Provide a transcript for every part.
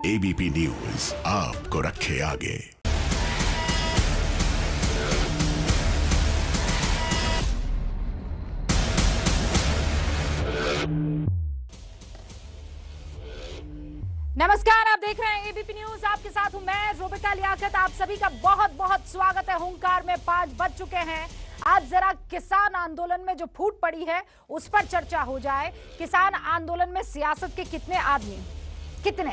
ABP news आपको रखे आगे। नमस्कार, आप देख रहे हैं एबीपी न्यूज। आपके साथ हूं मैं रोबिका लियाकत। आप सभी का बहुत बहुत स्वागत है। हुंकार में 5 बज चुके हैं। आज जरा किसान आंदोलन में जो फूट पड़ी है उस पर चर्चा हो जाए। किसान आंदोलन में सियासत के कितने आदमी, कितने,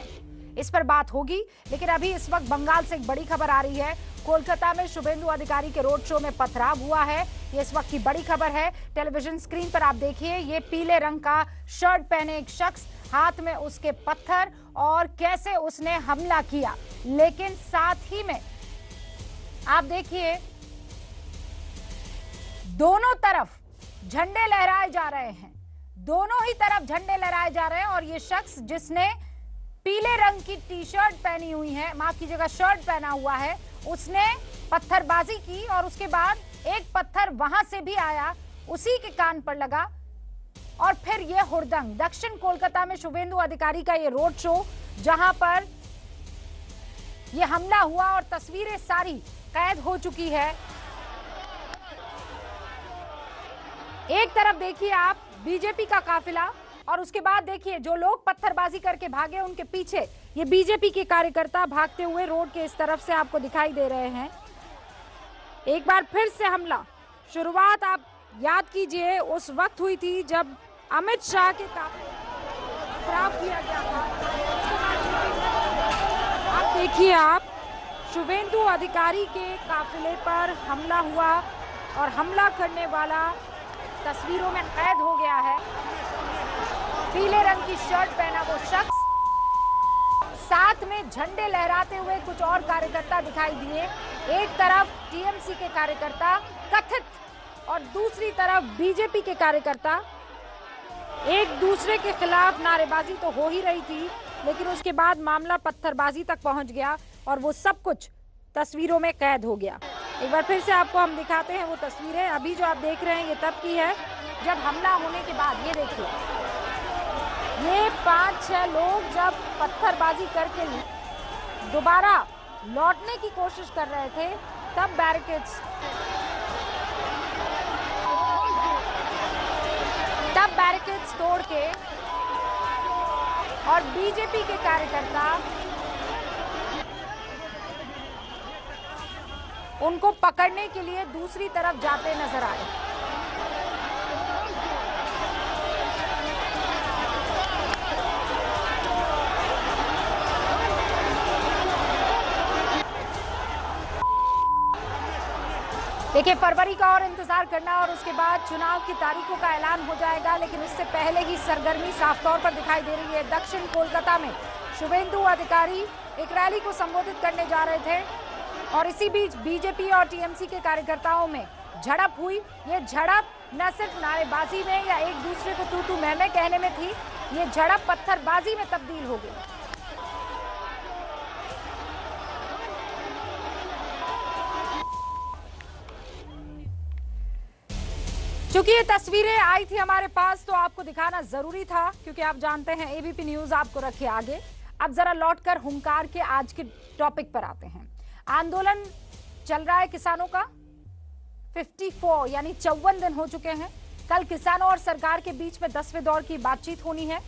इस पर बात होगी। लेकिन अभी इस वक्त बंगाल से एक बड़ी खबर आ रही है। कोलकाता में शुभेंदु अधिकारी के रोड शो में पथराव हुआ है। ये इस वक्त की बड़ी खबर है। टेलीविजन स्क्रीन पर आप देखिए, ये पीले रंग का शर्ट पहने एक शख्स, हाथ में उसके पत्थर, और कैसे उसने हमला किया। लेकिन साथ ही में आप देखिए, दोनों तरफ झंडे लहराए जा रहे हैं। दोनों ही तरफ झंडे लहराए जा रहे हैं। और ये शख्स जिसने पीले रंग की टी शर्ट पहनी हुई है, माफ कीजिएगा शर्ट पहना हुआ है, उसने पत्थरबाजी की और उसके बाद एक पत्थर वहां से भी आया, उसी के कान पर लगा। और फिर ये हुड़दंग। दक्षिण कोलकाता में शुभेंदु अधिकारी का ये रोड शो, जहां पर ये हमला हुआ और तस्वीरें सारी कैद हो चुकी है। एक तरफ देखिए आप बीजेपी का काफिला, और उसके बाद देखिए जो लोग पत्थरबाजी करके भागे उनके पीछे ये बीजेपी के कार्यकर्ता भागते हुए रोड के इस तरफ से आपको दिखाई दे रहे हैं। एक बार फिर से हमला। शुरुआत आप याद कीजिए उस वक्त हुई थी जब अमित शाह के खराब किया गया था। आप देखिए, आप शुभेंदु अधिकारी के काफिले पर हमला हुआ और हमला करने वाला तस्वीरों में कैद हो गया है। पीले रंग की शर्ट पहना वो शख्स, साथ में झंडे लहराते हुए कुछ और कार्यकर्ता दिखाई दिए। एक तरफ टीएमसी के कार्यकर्ता कथित, और दूसरी तरफ बीजेपी के कार्यकर्ता। एक दूसरे के खिलाफ नारेबाजी तो हो ही रही थी, लेकिन उसके बाद मामला पत्थरबाजी तक पहुंच गया और वो सब कुछ तस्वीरों में कैद हो गया। एक बार फिर से आपको हम दिखाते हैं वो तस्वीरें। अभी जो आप देख रहे हैं ये तब की है जब हमला होने के बाद, ये देखिए, ये 5-6 लोग जब पत्थरबाजी करके दोबारा लौटने की कोशिश कर रहे थे, तब बैरिकेड्स तोड़ के और बीजेपी के कार्यकर्ता उनको पकड़ने के लिए दूसरी तरफ जाते नजर आए। देखिए, फरवरी का और इंतजार करना और उसके बाद चुनाव की तारीखों का ऐलान हो जाएगा। लेकिन उससे पहले ही सरगर्मी साफ तौर पर दिखाई दे रही है। दक्षिण कोलकाता में शुभेंदु अधिकारी एक रैली को संबोधित करने जा रहे थे और इसी बीच बीजेपी और टीएमसी के कार्यकर्ताओं में झड़प हुई। ये झड़प न सिर्फ नारेबाजी में या एक दूसरे को तू तू मैं कहने में थी, ये झड़प पत्थरबाजी में तब्दील हो गई। चूंकि ये तस्वीरें आई थी हमारे पास तो आपको दिखाना जरूरी था, क्योंकि आप जानते हैं एबीपी न्यूज आपको रखे आगे। अब जरा लौटकर हुंकार के आज के टॉपिक पर आते हैं। आंदोलन चल रहा है किसानों का। 54 यानी 54 दिन हो चुके हैं। कल किसानों और सरकार के बीच में 10वें दौर की बातचीत होनी है।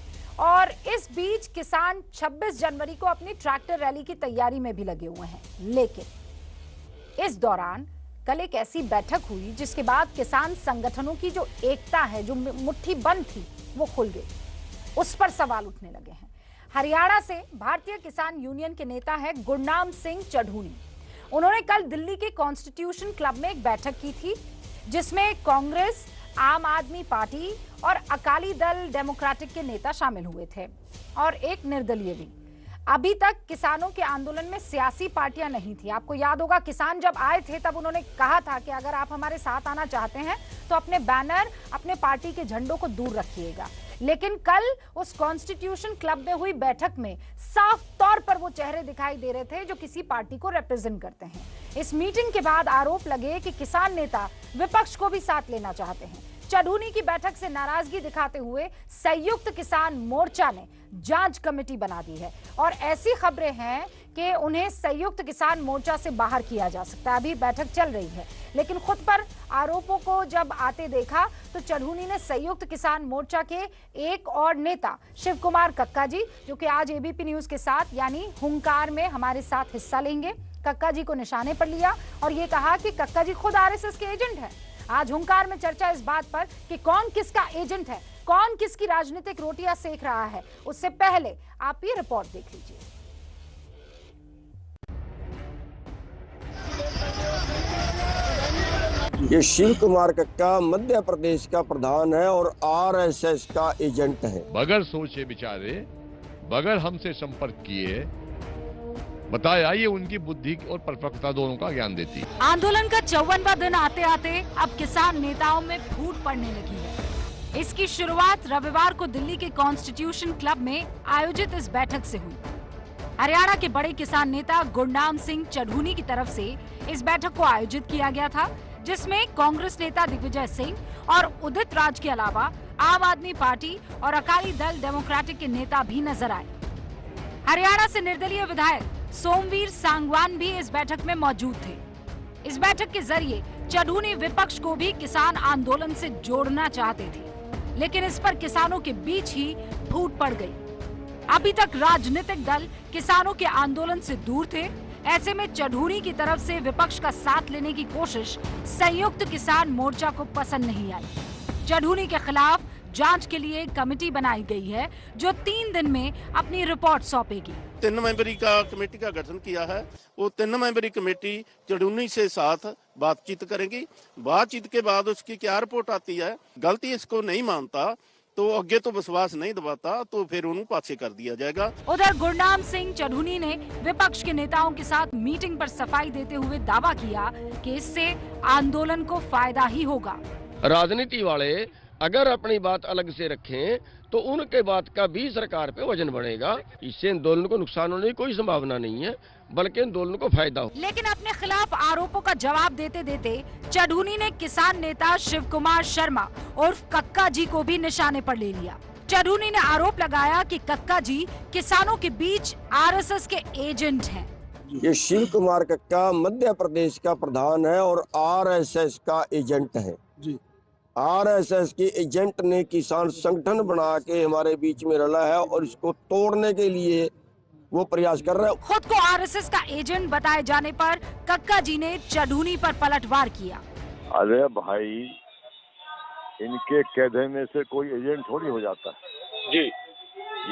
और इस बीच किसान 26 जनवरी को अपनी ट्रैक्टर रैली की तैयारी में भी लगे हुए हैं। लेकिन इस दौरान कल एक ऐसी बैठक हुई जिसके बाद किसान संगठनों की जो एकता है, जो मुट्ठी बंद थी, वो खुल गई। उस पर सवाल उठने लगे हैं। हरियाणा से भारतीय किसान यूनियन के नेता है गुरनाम सिंह चढ़ूनी। उन्होंने कल दिल्ली के कॉन्स्टिट्यूशन क्लब में एक बैठक की थी, जिसमें कांग्रेस, आम आदमी पार्टी और अकाली दल डेमोक्रेटिक के नेता शामिल हुए थे और एक निर्दलीय भी। अभी तक किसानों के आंदोलन में सियासी पार्टियां नहीं थी। आपको याद होगा, किसान जब आए थे तब उन्होंने कहा था कि अगर आप हमारे साथ आना चाहते हैं तो अपने बैनर, अपने पार्टी के झंडों को दूर रखिएगा। लेकिन कल उस कॉन्स्टिट्यूशन क्लब में हुई बैठक में साफ तौर पर वो चेहरे दिखाई दे रहे थे जो किसी पार्टी को रिप्रेजेंट करते हैं। इस मीटिंग के बाद आरोप लगे कि किसान नेता विपक्ष को भी साथ लेना चाहते हैं। चढ़ूनी की बैठक से नाराजगी दिखाते हुए संयुक्त किसान मोर्चा ने जांच कमेटी बना दी है और ऐसी खबरें हैं कि उन्हें संयुक्त किसान मोर्चा से बाहर किया जा सकता है। अभी बैठक चल रही है, लेकिन खुद पर आरोपों को जब आते देखा तो चढ़ूनी ने संयुक्त किसान मोर्चा के एक और नेता शिव कुमार कक्का जी, जो कि आज एबीपी न्यूज के साथ यानी हुंकार में हमारे साथ हिस्सा लेंगे, कक्का जी को निशाने पर लिया और ये कहा कि कक्का जी खुद आरएसएस के एजेंट हैं। आज हुंकार में चर्चा इस बात पर कि कौन किसका एजेंट है, कौन किसकी राजनीतिक रोटियां सेक रहा है। उससे पहले आप ये रिपोर्ट देख लीजिए। ये शिव कुमार कक्का मध्य प्रदेश का प्रधान है और आरएसएस का एजेंट है। बगैर सोचे विचारे, बगैर हमसे संपर्क किए बताया, ये उनकी बुद्धि और परिपक्वता दोनों का ज्ञान देती है। आंदोलन का 54वां दिन आते आते अब किसान नेताओं में फूट पड़ने लगी है। इसकी शुरुआत रविवार को दिल्ली के कॉन्स्टिट्यूशन क्लब में आयोजित इस बैठक से हुई। हरियाणा के बड़े किसान नेता गुरनाम सिंह चढ़ूनी की तरफ से इस बैठक को आयोजित किया गया था, जिसमें कांग्रेस नेता दिग्विजय सिंह और उदित राज के अलावा आम आदमी पार्टी और अकाली दल डेमोक्रेटिक के नेता भी नजर आए। हरियाणा से निर्दलीय विधायक सोमवीर सांगवान भी इस बैठक में मौजूद थे। इस बैठक के जरिए चढ़ूनी विपक्ष को भी किसान आंदोलन से जोड़ना चाहते थे, लेकिन इस पर किसानों के बीच ही फूट पड़ गई। अभी तक राजनीतिक दल किसानों के आंदोलन से दूर थे। ऐसे में चढ़ूनी की तरफ से विपक्ष का साथ लेने की कोशिश संयुक्त किसान मोर्चा को पसंद नहीं आई। चढ़ूनी के खिलाफ जांच के लिए कमेटी बनाई गई है, जो 3 दिन में अपनी रिपोर्ट सौंपेगी। 3 मेंबरी का कमेटी का गठन किया है। वो 3 मेंबरी कमेटी चढ़ूनी से साथ बातचीत करेंगी। बातचीत के बाद उसकी क्या रिपोर्ट आती है, गलती इसको नहीं मानता तो आगे तो विश्वास नहीं दबाता तो फिर उन्हें पाछे कर दिया जाएगा। उधर गुरनाम सिंह चढ़ूनी ने विपक्ष के नेताओं के साथ मीटिंग पर सफाई देते हुए दावा किया कि इससे आंदोलन को फायदा ही होगा। राजनीति वाले अगर अपनी बात अलग से रखें तो उनके बात का भी सरकार पे वजन बढ़ेगा। इससे आंदोलन को नुकसान होने की कोई संभावना नहीं है, बल्कि आंदोलन को फायदा हो। लेकिन अपने खिलाफ आरोपों का जवाब देते देते चढ़ूनी ने किसान नेता शिव कुमार शर्मा उर्फ कक्का जी को भी निशाने पर ले लिया। चढ़ूनी ने आरोप लगाया कि कक्का जी किसानों के बीच आरएसएस के एजेंट हैं। ये शिव कुमार कक्का मध्य प्रदेश का प्रधान है और आरएसएस का एजेंट है। आरएसएस के एजेंट ने किसान संगठन बना के हमारे बीच में रला है और इसको तोड़ने के लिए वो प्रयास कर रहे हैं। खुद को आरएसएस का एजेंट बताए जाने पर कक्का जी ने चढ़ूनी पर पलटवार किया। अरे भाई, इनके कहने में से कोई एजेंट थोड़ी हो जाता है जी।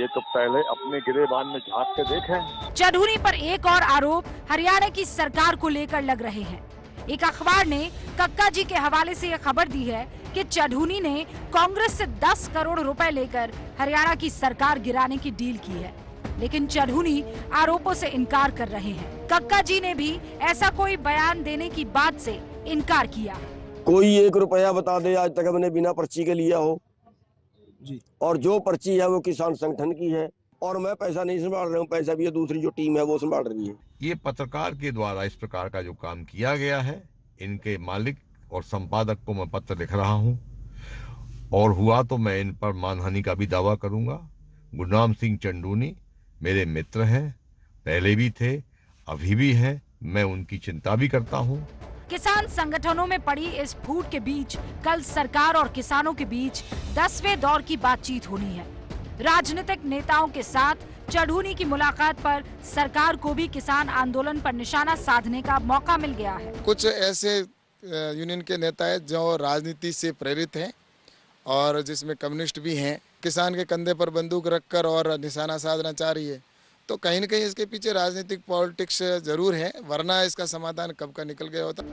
ये तो पहले अपने गिरेबान में झांक के देखें। चढ़ूनी पर एक और आरोप हरियाणा की सरकार को लेकर लग रहे हैं। एक अखबार ने कक्का जी के हवाले से यह खबर दी है कि चढ़ूनी ने कांग्रेस से 10 करोड़ रुपए लेकर हरियाणा की सरकार गिराने की डील की है, लेकिन चढ़ूनी आरोपों से इनकार कर रहे हैं। कक्का जी ने भी ऐसा कोई बयान देने की बात से इनकार किया। कोई 1 रुपया बता दे आज तक हमने बिना पर्ची के लिया हो जी, और जो पर्ची है वो किसान संगठन की है और मैं पैसा नहीं संभाल रहा हूँ, पैसा भी दूसरी जो टीम है वो संभाल रही है। ये पत्रकार के द्वारा इस प्रकार का जो काम किया गया है, इनके मालिक और संपादक को मैं पत्र लिख रहा हूं और हुआ तो मैं इन पर मानहानि का भी दावा करूंगा। गुरनाम सिंह चढ़ूनी मेरे मित्र हैं, पहले भी थे, अभी भी हैं, मैं उनकी चिंता भी करता हूं। किसान संगठनों में पड़ी इस फूट के बीच कल सरकार और किसानों के बीच 10वें दौर की बातचीत होनी है। राजनीतिक नेताओं के साथ चढ़ूनी की मुलाकात पर सरकार को भी किसान आंदोलन पर निशाना साधने का मौका मिल गया है। कुछ ऐसे यूनियन के नेता है जो राजनीति से प्रेरित हैं और जिसमें कम्युनिस्ट भी हैं, किसान के कंधे पर बंदूक रखकर और निशाना साधना चाह रही है, तो कहीं न कहीं इसके पीछे राजनीतिक पॉलिटिक्स जरूर है, वरना इसका समाधान कब का निकल गया होता।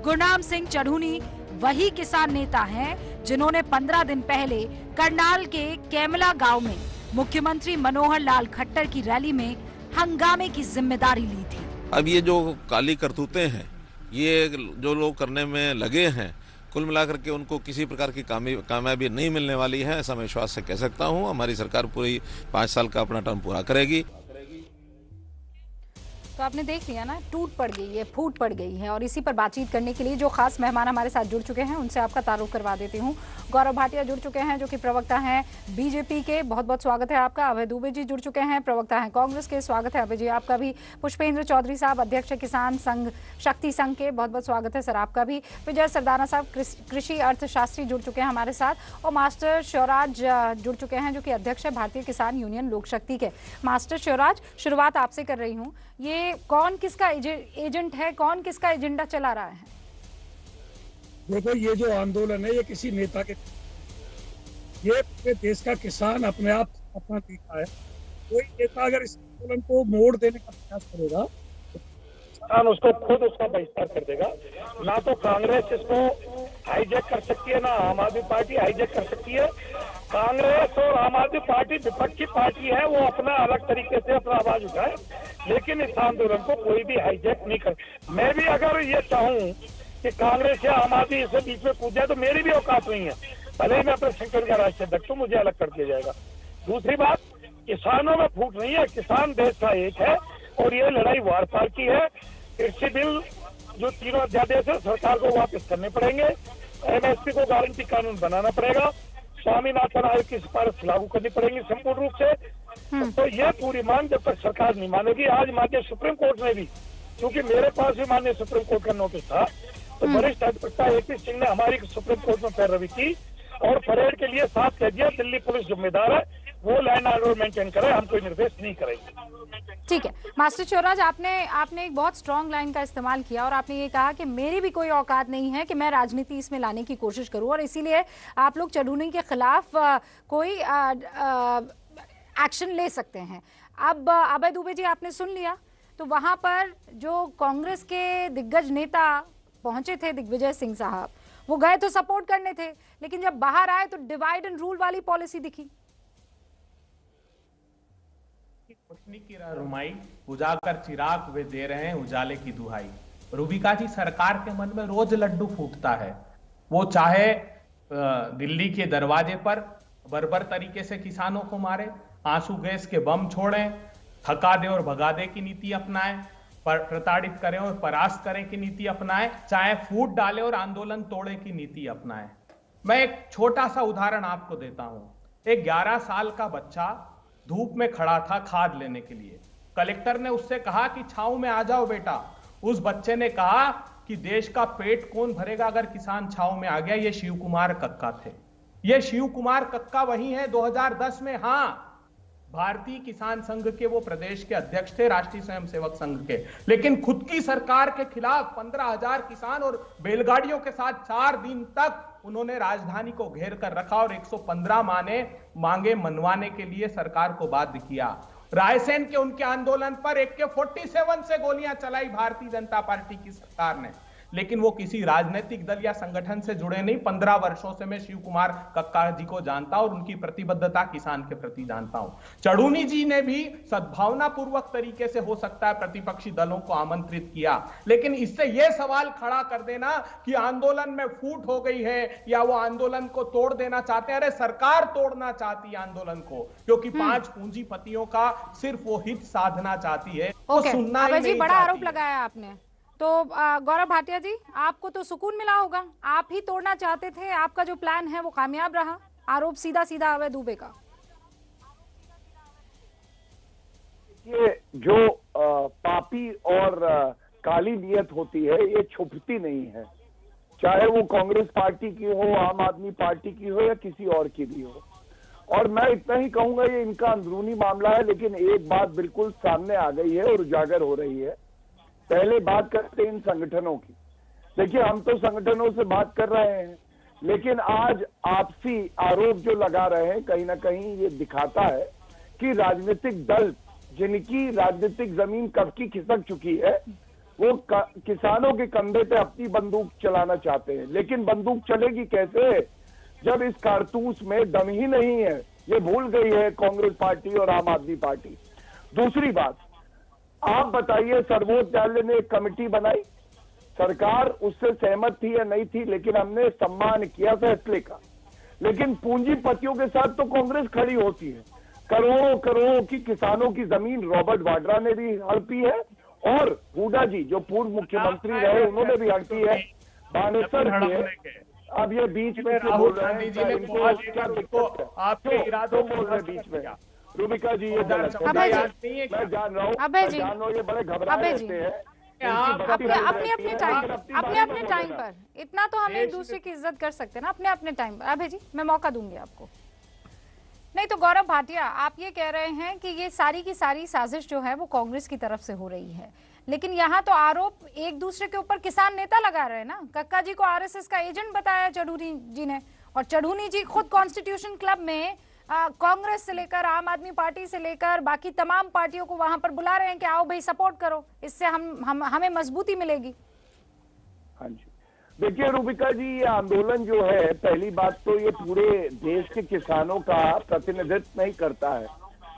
गुरनाम सिंह चढ़ूनी वही किसान नेता हैं जिन्होंने 15 दिन पहले करनाल के कैमला गांव में मुख्यमंत्री मनोहर लाल खट्टर की रैली में हंगामे की जिम्मेदारी ली थी। अब ये जो काली करतूतें हैं, ये जो लोग करने में लगे हैं, कुल मिलाकर के उनको किसी प्रकार की कामयाबी नहीं मिलने वाली है, ऐसा मैं विश्वास से कह सकता हूं। हमारी सरकार पूरी 5 साल का अपना टर्म पूरा करेगी। तो आपने देख लिया ना, टूट पड़ गई है, फूट पड़ गई है। और इसी पर बातचीत करने के लिए जो खास मेहमान हमारे साथ जुड़ चुके हैं उनसे आपका तारुफ करवा देती हूँ। गौरव भाटिया जुड़ चुके हैं जो कि प्रवक्ता हैं बीजेपी के, बहुत बहुत स्वागत है आपका। अभय दुबे जी जुड़ चुके हैं, प्रवक्ता हैं कांग्रेस के, स्वागत है अभय जी आपका भी। पुष्पेंद्र चौधरी साहब अध्यक्ष किसान संघ शक्ति संघ के, बहुत बहुत स्वागत है सर आपका भी। विजय सरदाना साहब कृषि अर्थशास्त्री जुड़ चुके हैं हमारे साथ। और मास्टर शिवराज जुड़ चुके हैं जो कि अध्यक्ष है भारतीय किसान यूनियन लोक शक्ति के। मास्टर शिवराज, शुरुआत आपसे कर रही हूँ, ये कौन किसका एजेंट है, कौन किसका एजेंडा चला रहा है? देखो, ये जो आंदोलन है ये किसी नेता के, ये पूरे देश का किसान अपने आप अपना देखा है। कोई नेता अगर इस आंदोलन को मोड़ देने का प्रयास करेगा तो किसान उसको खुद उसका बहिष्कार कर देगा। ना तो कांग्रेस इसको हाईजैक कर सकती है, ना आम आदमी पार्टी हाईजैक कर सकती है। कांग्रेस और आम आदमी पार्टी विपक्षी पार्टी है, वो अपना अलग तरीके से अपना आवाज उठाए, लेकिन इस आंदोलन को कोई भी हाईजैक नहीं कर। मैं भी अगर ये चाहूँ कि कांग्रेस या आम आदमी इससे बीच में कूद जाए तो मेरी भी औकात नहीं है, भले ही मैं अपने संगठन का राष्ट्रीय अध्यक्ष हूँ, मुझे अलग कर दिया जाएगा। दूसरी बात, किसानों में फूट नहीं है, किसान देश का एक है और ये लड़ाई वार पार की है। कृषि बिल जो तीनों अध्यादेश है सरकार को वापस करने पड़ेंगे, MSP को गारंटी कानून बनाना पड़ेगा, स्वामीनाथन आयोग की सिफारिश लागू करनी पड़ेगी संपूर्ण रूप से। तो ये पूरी मांग जब तक सरकार नहीं मानेगी, आज माननीय सुप्रीम कोर्ट ने भी, क्योंकि मेरे पास भी माननीय सुप्रीम कोर्ट का नोटिस था, तो वरिष्ठ अधिवक्ता AP सिंह ने हमारी सुप्रीम कोर्ट में पैरवी की और परेड के लिए साफ कह दिया दिल्ली पुलिस जिम्मेदार है, वो लाइन ऑर्डर मेंटेन करे, हम कोई निर्देश नहीं करेंगे। ठीक है मास्टर शिवराज, आपने एक बहुत स्ट्रॉन्ग लाइन का इस्तेमाल किया और आपने ये कहा कि मेरी भी कोई औकात नहीं है कि मैं राजनीति इसमें लाने की कोशिश करूं, और इसीलिए आप लोग चढ़ूनी के खिलाफ कोई एक्शन ले सकते हैं। अब अभय दुबे जी, आपने सुन लिया, तो वहां पर जो कांग्रेस के दिग्गज नेता पहुंचे थे, दिग्विजय सिंह साहब, वो गए तो सपोर्ट करने थे, लेकिन जब बाहर आए तो डिवाइड एंड रूल वाली पॉलिसी दिखी। रोशनी की रुमाई उजागर चिराग वे दे रहे हैं उजाले की दुहाई। रूबिका जी, सरकार के मन में रोज लड्डू फूटता है। वो चाहे दिल्ली के दरवाजे पर बर्बर तरीके से किसानों को मारे, आंसू गैस के बम छोड़ें, थका दे और भगा दे की नीति अपनाएं, प्रताड़ित करें और परास्त करें की नीति अपनाएं, चाहे फूट डाले और आंदोलन तोड़े की नीति अपनाएं। मैं एक छोटा सा उदाहरण आपको देता हूं। एक 11 साल का बच्चा धूप में खड़ा था खाद लेने के लिए। कलेक्टर ने उससे कहा कि छांव में आ जाओ बेटा। उस बच्चे ने कहा कि देश का पेट कौन भरेगा अगर किसान छांव में आ गया। ये शिव कुमार कक्का थे। ये शिव कुमार कक्का वही है 2010 में, हाँ, भारतीय किसान संघ के वो प्रदेश के अध्यक्ष थे, राष्ट्रीय स्वयंसेवक संघ के, लेकिन खुद की सरकार के खिलाफ 15,000 किसान और बैलगाड़ियों के साथ 4 दिन तक उन्होंने राजधानी को घेर कर रखा और 115 मांगे मनवाने के लिए सरकार को बाध्य किया। रायसेन के उनके आंदोलन पर AK-47 से गोलियां चलाई भारतीय जनता पार्टी की सरकार ने, लेकिन वो किसी राजनीतिक दल या संगठन से जुड़े नहीं। 15 वर्षों से मैं शिव कुमार कक्का जी को जानता हूं और उनकी प्रतिबद्धता किसान के प्रति जानता हूं। चढ़ूनी जी ने भी सद्भावना पूर्वक तरीके से हो सकता है प्रतिपक्षी दलों को आमंत्रित किया, लेकिन इससे यह सवाल खड़ा कर देना कि आंदोलन में फूट हो गई है या वो आंदोलन को तोड़ देना चाहते हैं, अरे सरकार तोड़ना चाहती है आंदोलन को, क्योंकि 5 पूंजीपतियों का सिर्फ वो हित साधना चाहती है। सुनना ही नहीं, बड़ा आरोप लगाया आपने। तो गौरव भाटिया जी, आपको तो सुकून मिला होगा, आप ही तोड़ना चाहते थे, आपका जो प्लान है वो कामयाब रहा। आरोप सीधा सीधा अभय दुबे का। ये जो पापी और काली नियत होती है ये छुपती नहीं है, चाहे वो कांग्रेस पार्टी की हो, आम आदमी पार्टी की हो या किसी और की भी हो। और मैं इतना ही कहूंगा, ये इनका अंदरूनी मामला है, लेकिन एक बात बिल्कुल सामने आ गई है और उजागर हो रही है। पहले बात करते हैं इन संगठनों की। देखिए, हम तो संगठनों से बात कर रहे हैं, लेकिन आज आपसी आरोप जो लगा रहे हैं, कहीं ना कहीं ये दिखाता है कि राजनीतिक दल जिनकी राजनीतिक जमीन कब की खिसक चुकी है, वो किसानों के कंधे पे अपनी बंदूक चलाना चाहते हैं। लेकिन बंदूक चलेगी कैसे जब इस कारतूस में दम ही नहीं है। ये भूल गई है कांग्रेस पार्टी और आम आदमी पार्टी। दूसरी बात, आप बताइए, सर्वोच्च न्यायालय ने एक कमेटी बनाई, सरकार उससे सहमत थी या नहीं थी, लेकिन हमने सम्मान किया फैसले का। लेकिन पूंजीपतियों के साथ तो कांग्रेस खड़ी होती है। करोड़ों करोड़ों की किसानों की जमीन रॉबर्ट वाड्रा ने भी हड़पी है और हुड्डा जी जो पूर्व मुख्यमंत्री रहे उन्होंने भी हक की है, बानेसर के। अब ये बीच में क्यों बोल रहे हैं? क्या दिक्कत है? आपके इरादों बोल रहे बीच में? रूबिका जी ये गलत है। मैं जान रहा हूँ, ये बड़े घबरा रहते हैं अपने टाइम पर। इतना तो हम एक दूसरे की इज्जत कर सकते हैं ना, अपने अपने टाइम पर। अभय जी मैं मौका दूंगी आपको। नहीं तो गौरव भाटिया, आप ये कह रहे हैं कि ये सारी की सारी साजिश जो है वो कांग्रेस की तरफ से हो रही है, लेकिन यहाँ तो आरोप एक दूसरे के ऊपर किसान नेता लगा रहे हैं ना। कक्का जी को आरएसएस का एजेंट बताया चढ़ूनी जी ने, और चढ़ूनी जी खुद कॉन्स्टिट्यूशन क्लब में कांग्रेस से लेकर आम आदमी पार्टी से लेकर बाकी तमाम पार्टियों को वहां पर बुला रहे हैं कि आओ भाई सपोर्ट करो, इससे हमें मजबूती मिलेगी। हाँ जी, देखिए रूबिका जी, ये आंदोलन जो है, पहली बात तो ये पूरे देश के किसानों का प्रतिनिधित्व नहीं करता है,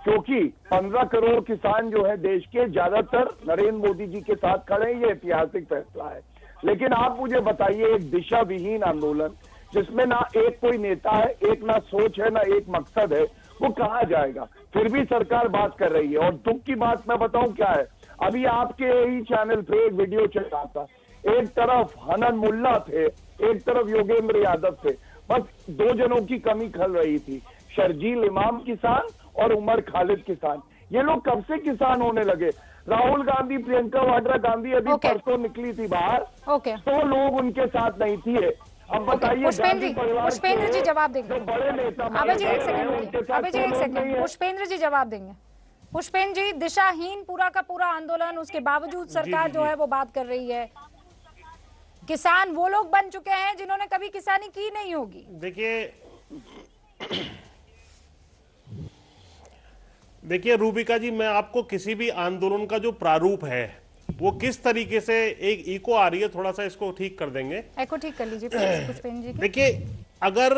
क्योंकि 15 करोड़ किसान जो है देश के, ज्यादातर नरेंद्र मोदी जी के साथ खड़े हैं। ये ऐतिहासिक फैसला है। लेकिन आप मुझे बताइए, एक दिशा विहीन आंदोलन जिसमें ना एक कोई नेता है, एक ना सोच है, ना एक मकसद है, वो कहाँ जाएगा? फिर भी सरकार बात कर रही है। और दुख की बात मैं बताऊं क्या है, अभी आपके ही चैनल पे एक वीडियो चल रहा था, एक तरफ हनन मुल्ला थे, एक तरफ योगेंद्र यादव थे, बस 2 जनों की कमी खल रही थी, शर्जील इमाम किसान और उमर खालिद किसान। ये लोग कब से किसान होने लगे? राहुल गांधी, प्रियंका वाड्रा गांधी अभी परसों निकली थी बाहर, तो लोग उनके साथ नहीं थे। अब बताइए, पुष्पेंद्र जी जवाब देंगे। बड़े नेता, अबे जी एक सेकंड, पुष्पेंद्र जी जवाब देंगे। पुष्पेंद्र जी, दिशाहीन पूरा का पूरा आंदोलन, उसके बावजूद सरकार जो है वो बात कर रही है। किसान वो लोग बन चुके हैं जिन्होंने कभी किसानी की नहीं होगी। देखिए रूबिका जी, मैं आपको किसी भी आंदोलन का जो प्रारूप है वो किस तरीके से, एक इको आ रही है, थोड़ा सा इसको ठीक कर देंगे। इको ठीक कर लीजिए पुष्पेंद्र जी। देखिए, अगर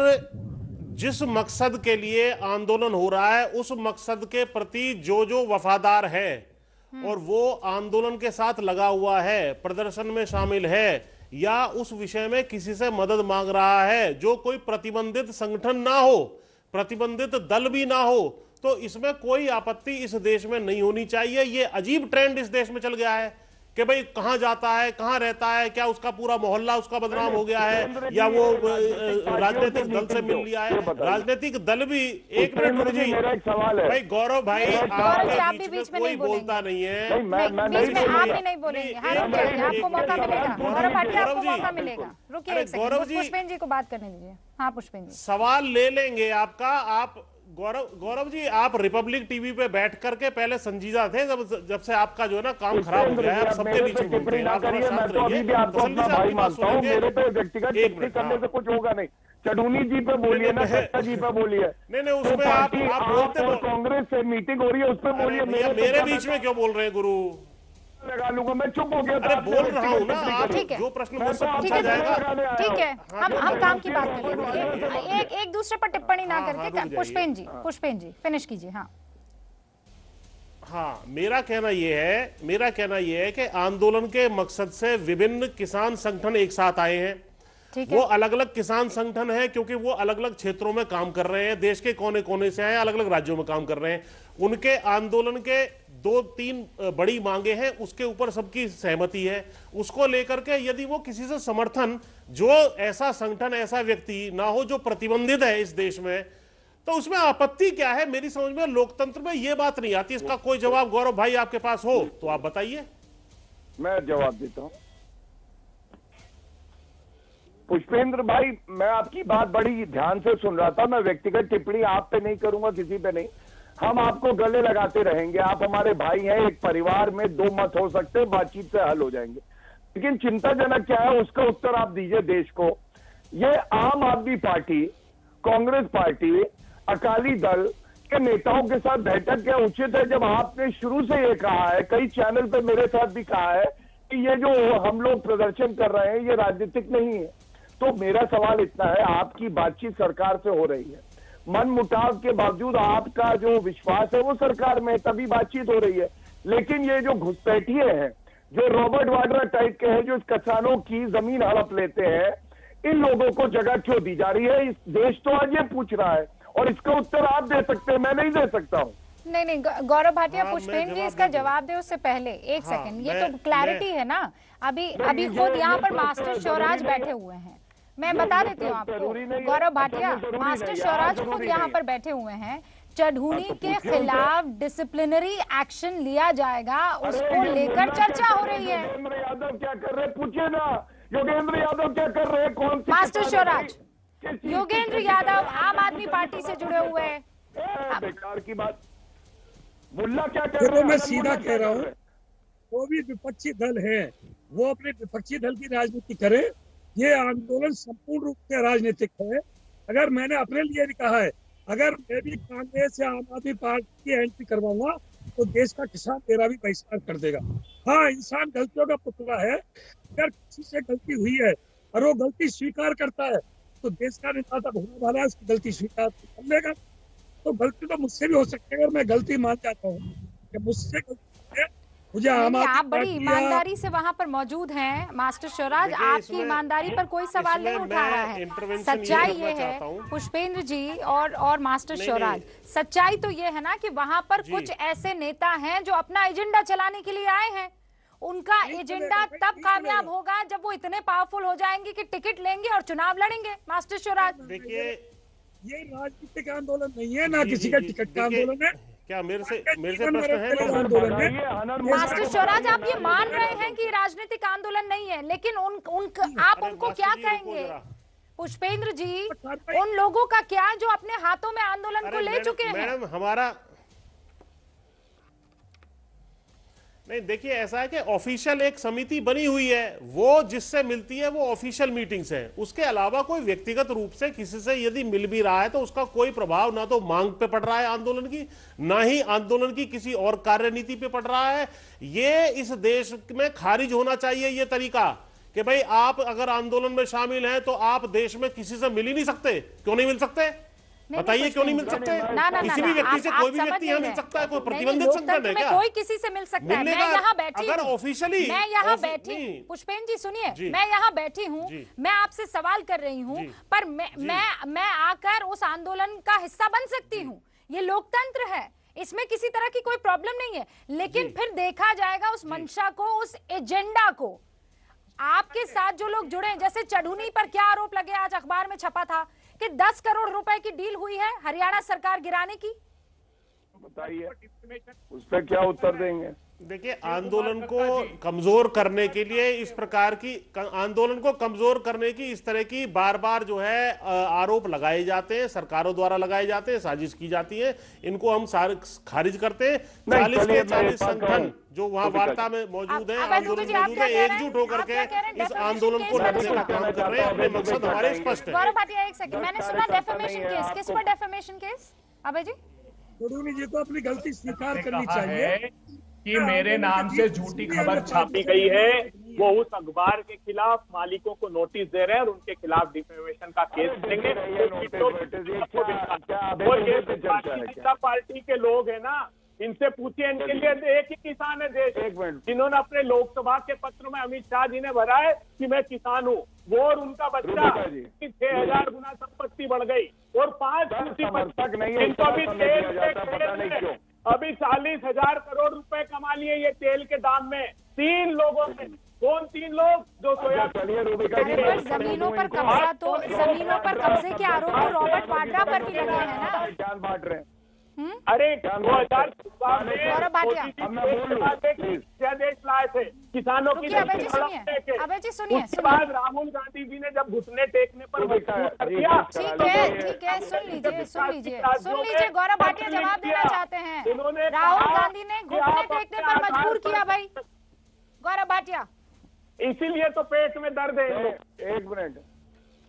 जिस मकसद के लिए आंदोलन हो रहा है उस मकसद के प्रति जो वफादार है और वो आंदोलन के साथ लगा हुआ है, प्रदर्शन में शामिल है, या उस विषय में किसी से मदद मांग रहा है, जो कोई प्रतिबंधित संगठन ना हो, प्रतिबंधित दल भी ना हो, तो इसमें कोई आपत्ति इस देश में नहीं होनी चाहिए। ये अजीब ट्रेंड इस देश में चल गया है कि भाई कहां जाता है, कहां रहता है, क्या उसका पूरा मोहल्ला उसका बदनाम हो गया है, या वो राजनीतिक दल से मिल लिया है। राजनीतिक दल भी, एक मिनट जी, भाई गौरव भाई, आपके बीच में कोई बोलता नहीं है, बीच में आप भी नहीं बोलेंगे। आपको मौका मिलेगा, गौरव भाटिया आपको मौका मिलेगा। रुकिए एक सेकंड, पुष्पेंद्र जी को बात करने दीजिए। हाँ पुष्पेंद्र जी, सवाल ले लेंगे आपका। आप गौरव जी, आप रिपब्लिक टीवी पे बैठ करके पहले संजीदा थे, जब से आपका जो है ना काम खराब हो गया है, आप सबके बीच में बोलते हैं। आप थोड़ा शांत रहिए, तसल्ली से आपकी बात सुनेंगे। मेरे पे व्यक्तिगत टिप्पणी करने से कुछ होगा नहीं। चढ़ूनी जी पे बोलिए ना, कक्का जी पे बोलिए। नहीं, उसमें आप बोलते, कांग्रेस से मीटिंग हो रही है, उस पर बोलिए। मेरे बीच में क्यों बोल रहे हैं गुरु? लगा लूंगा, मैं चुप हो गया। अरे बोल रहा हूँ ना, आप जो प्रश्न मुझसे पूछा जाएगा। ठीक है, हम काम की बात करेंगे, एक दूसरे पर टिप्पणी ना करके। पुष्पेंद्र जी फिनिश कीजिए। हाँ, मेरा कहना यह है कि आंदोलन के मकसद से विभिन्न किसान संगठन एक साथ आए हैं। वो अलग अलग किसान संगठन है, क्योंकि वो अलग अलग क्षेत्रों में काम कर रहे हैं, देश के कोने कोने से आए, अलग अलग राज्यों में काम कर रहे हैं। उनके आंदोलन के 2-3 बड़ी मांगे हैं, उसके ऊपर सबकी सहमति है। उसको लेकर के यदि वो किसी से समर्थन, जो ऐसा संगठन, ऐसा व्यक्ति ना हो जो प्रतिबंधित है इस देश में, तो उसमें आपत्ति क्या है? मेरी समझ में लोकतंत्र में ये बात नहीं आती। इसका कोई जवाब गौरव भाई आपके पास हो तो आप बताइए। मैं जवाब देता हूं। पुष्पेंद्र भाई, मैं आपकी बात बड़ी ध्यान से सुन रहा था। मैं व्यक्तिगत टिप्पणी आप पे नहीं करूंगा, किसी पे नहीं। हम आपको गले लगाते रहेंगे, आप हमारे भाई हैं। एक परिवार में 2 मत हो सकते, बातचीत से हल हो जाएंगे। लेकिन चिंताजनक क्या है, उसका उत्तर आप दीजिए देश को। ये आम आदमी पार्टी, कांग्रेस पार्टी, अकाली दल के नेताओं के साथ बैठक क्या उचित है, जब आपने शुरू से ये कहा है, कई चैनल पे मेरे साथ भी कहा है कि ये जो हम लोग प्रदर्शन कर रहे हैं ये राजनीतिक नहीं है। तो मेरा सवाल इतना है, आपकी बातचीत सरकार से हो रही है, मन मुटाव के बावजूद आपका जो विश्वास है वो सरकार में, तभी बातचीत हो रही है। लेकिन ये जो घुसपैठिए हैं, जो रॉबर्ट वाड्रा टाइप के हैं, जो किसानों की जमीन हड़प लेते हैं, इन लोगों को जगह क्यों दी जा रही है? इस देश तो आज ये पूछ रहा है, और इसका उत्तर आप दे सकते हैं, मैं नहीं दे सकता हूं। नहीं गौरव भाटिया, हाँ, पुष्पेंद्र जी मैं इसका जवाब दे दूं। जवाब दे उससे पहले एक हाँ, सेकंड, ये मैं- तो क्लैरिटी है ना। अभी खुद यहाँ पर मास्टर शिवराज बैठे हुए हैं, मैं बता देती हूँ आपको। गौरव भाटिया, मास्टर शिवराज खुद यहाँ पर बैठे हुए हैं। चढ़ूनी के खिलाफ डिसिप्लिनरी एक्शन लिया जाएगा, उसको लेकर चर्चा हो रही है। योगेंद्र यादव क्या कर रहे, पूछिए ना। योगेंद्र यादव क्या कर रहे हैं, कौन सी मास्टर शिवराज, किस चीज योगेंद्र की- यादव आम आदमी पार्टी से जुड़े हुए हैं। बेकार की बात। मुल्ला क्या कर देखो रहे हैं, मैं हसन सीधा मुल्ला कह क्या रहा कर हूँ, रहे हैं? वो भी विपक्षी दल है, वो अपने विपक्षी दल की राजनीति करे। ये आंदोलन संपूर्ण रूप से राजनीतिक है। अगर मैंने अपने लिए भी कहा है, अगर मैं भी कांग्रेस या आम आदमी पार्टी की एंट्री करवाऊंगा तो देश का किसान मेरा भी बहिष्कार कर देगा। हाँ, इंसान गलतियों का पुतला है। अगर किसी से गलती हुई है और वो गलती स्वीकार करता है तो देश का नेता भोला भाला उसकी गलती स्वीकार कर लेगा। तो गलती तो मुझसे भी हो सकती है, अगर मैं गलती मान जाता हूँ कि मुझसे गलती है, मुझे आम नहीं, आदमी आप बड़ी पार्टी या ईमानदारी से वहां पर मौजूद हैं मास्टर शिवराज, देखिए, आपकी इसमें- ईमानदारी पर कोई सवाल नहीं इसमें उठा रहा मैं है। intervention सच्चाई करना ये है चाहता हूं। पुष्पेंद्र जी और मास्टर नहीं, शिवराज, सच्चाई तो ये है ना कि वहां पर जी। कुछ ऐसे नेता हैं जो अपना एजेंडा चलाने के लिए आए हैं। उनका एजेंडा तब कामयाब होगा जब वो इतने पावरफुल हो जाएंगे कि टिकट लेंगे और चुनाव लड़ेंगे। मास्टर शिवराज, देखिए, ये राजनीतिक आंदोलन नहीं है ना, जी, किसी जी, का जी, टिकट का देखिए, आंदोलन है। क्या मेरे से जीवन प्रश्न में है? रहने मैं- वाला आंदोलन है। मास्टर शिवराज, आप ये मान रहे हैं कि राजनीतिक आंदोलन नहीं है, लेकिन आप अरे उनको मास्टर क्या जी, रुको कहेंगे? जरा। पुष्पेंद्र जी, उन लोगों का क्या जो अपने हाथों में आंदोलन को अरे ले चुके हैं? मैडम, हमारा नहीं, देखिए ऐसा है कि ऑफिशियल एक समिति बनी हुई है, वो जिससे मिलती है वो ऑफिशियल मीटिंग्स है। उसके अलावा कोई व्यक्तिगत रूप से किसी से यदि मिल भी रहा है तो उसका कोई प्रभाव ना तो मांग पे पड़ रहा है आंदोलन की, ना ही आंदोलन की किसी और कार्यनीति पे पड़ रहा है। ये इस देश में खारिज होना चाहिए ये तरीका कि भाई आप अगर आंदोलन में शामिल हैं तो आप देश में किसी से मिल ही नहीं सकते। क्यों नहीं मिल सकते? बताइए, क्यों नहीं मिल सकते? किसी भी व्यक्ति से कोई भी व्यक्ति यहाँ मिल सकता है, कोई प्रतिबंधित संगठन है क्या? कोई किसी से मिल सकता है। मैं यहाँ बैठी अगर हूँ, ऑफिशियली मैं यहाँ बैठी, पुष्पेंद्र जी सुनिए, मैं यहाँ बैठी हूँ, मैं आपसे सवाल कर रही हूँ, पर मैं आकर उस आंदोलन का हिस्सा बन सकती हूँ। ये लोकतंत्र है, इसमें किसी तरह की कोई प्रॉब्लम नहीं है। लेकिन फिर देखा जाएगा उस मंशा को, उस एजेंडा को। आपके साथ जो लोग जुड़े हैं, जैसे चढ़ूनी पर क्या आरोप लगे, आज अखबार में छपा था कि 10 करोड़ रुपए की डील हुई है हरियाणा सरकार गिराने की। बताइए, उस पर क्या उत्तर देंगे? देखिए, आंदोलन को कमजोर करने के लिए इस प्रकार की आंदोलन को कमजोर करने की इस तरह की बार बार जो है आरोप लगाए जाते हैं, सरकारों द्वारा लगाए जाते हैं, साजिश की जाती है। इनको हम खारिज करते हैं। 40 के 40 संगठन जो वहाँ वार्ता में मौजूद है, आंदोलन में मौजूद है, एकजुट होकर के इस आंदोलन को लड़ने का काम कर रहे हैं। अपने मकसद हमारे स्पष्ट है। गौरव भाटिया, एक सेकंड, मैंने सुना डेफेमेशन केस, किस पर डेफेमेशन केस? अभय जी, चढ़ूनी जी को अपनी गलती स्वीकार करनी चाहिए कि मेरे नाम से झूठी खबर छापी गई है। वो उस अखबार के खिलाफ मालिकों को नोटिस दे रहे हैं और उनके खिलाफ डिफेमेशन का केस देंगे। और ये भारतीय जनता पार्टी के लोग है ना, इनसे पूछिए, इनके लिए एक ही किसान है देश, जिन्होंने अपने लोकसभा के पत्र में अमित शाह जी ने भरा है कि मैं किसान हूँ। वो और उनका बच्चा 6000 गुना संपत्ति बढ़ गई और 5 समर्थक नहीं है, इनको अभी तेल पता नहीं क्यों। अभी 40,000 करोड़ रुपए कमा लिए ये तेल के दाम में। 3 लोगों ने, कौन 3 लोग जो चलिए रूबिका जी, अरे पर जमीनों पर कब्जा तो, जमीनों पर कब्जे के आरोप तो रॉबर्ट वाड्रा पर भी लगे हैं ना। ज्ञान बांट रहे हैं। अरे 2014 में गौरव भाटिया, अध्यादेश लाए थे किसानों की। रुकिए, अभय जी सुनिए, अभय जी सुनिए, उसके बाद राहुल गांधी जी ने जब घुटने टेकने पर मजबूर कर दिया। ठीक है, सुन लीजिए, गौरव भाटिया जवाब देना चाहते हैं। राहुल गांधी ने घुटने टेकने पर मजबूर किया भाई, गौरव भाटिया। इसीलिए तो पेट में दर्द है। एक मिनट,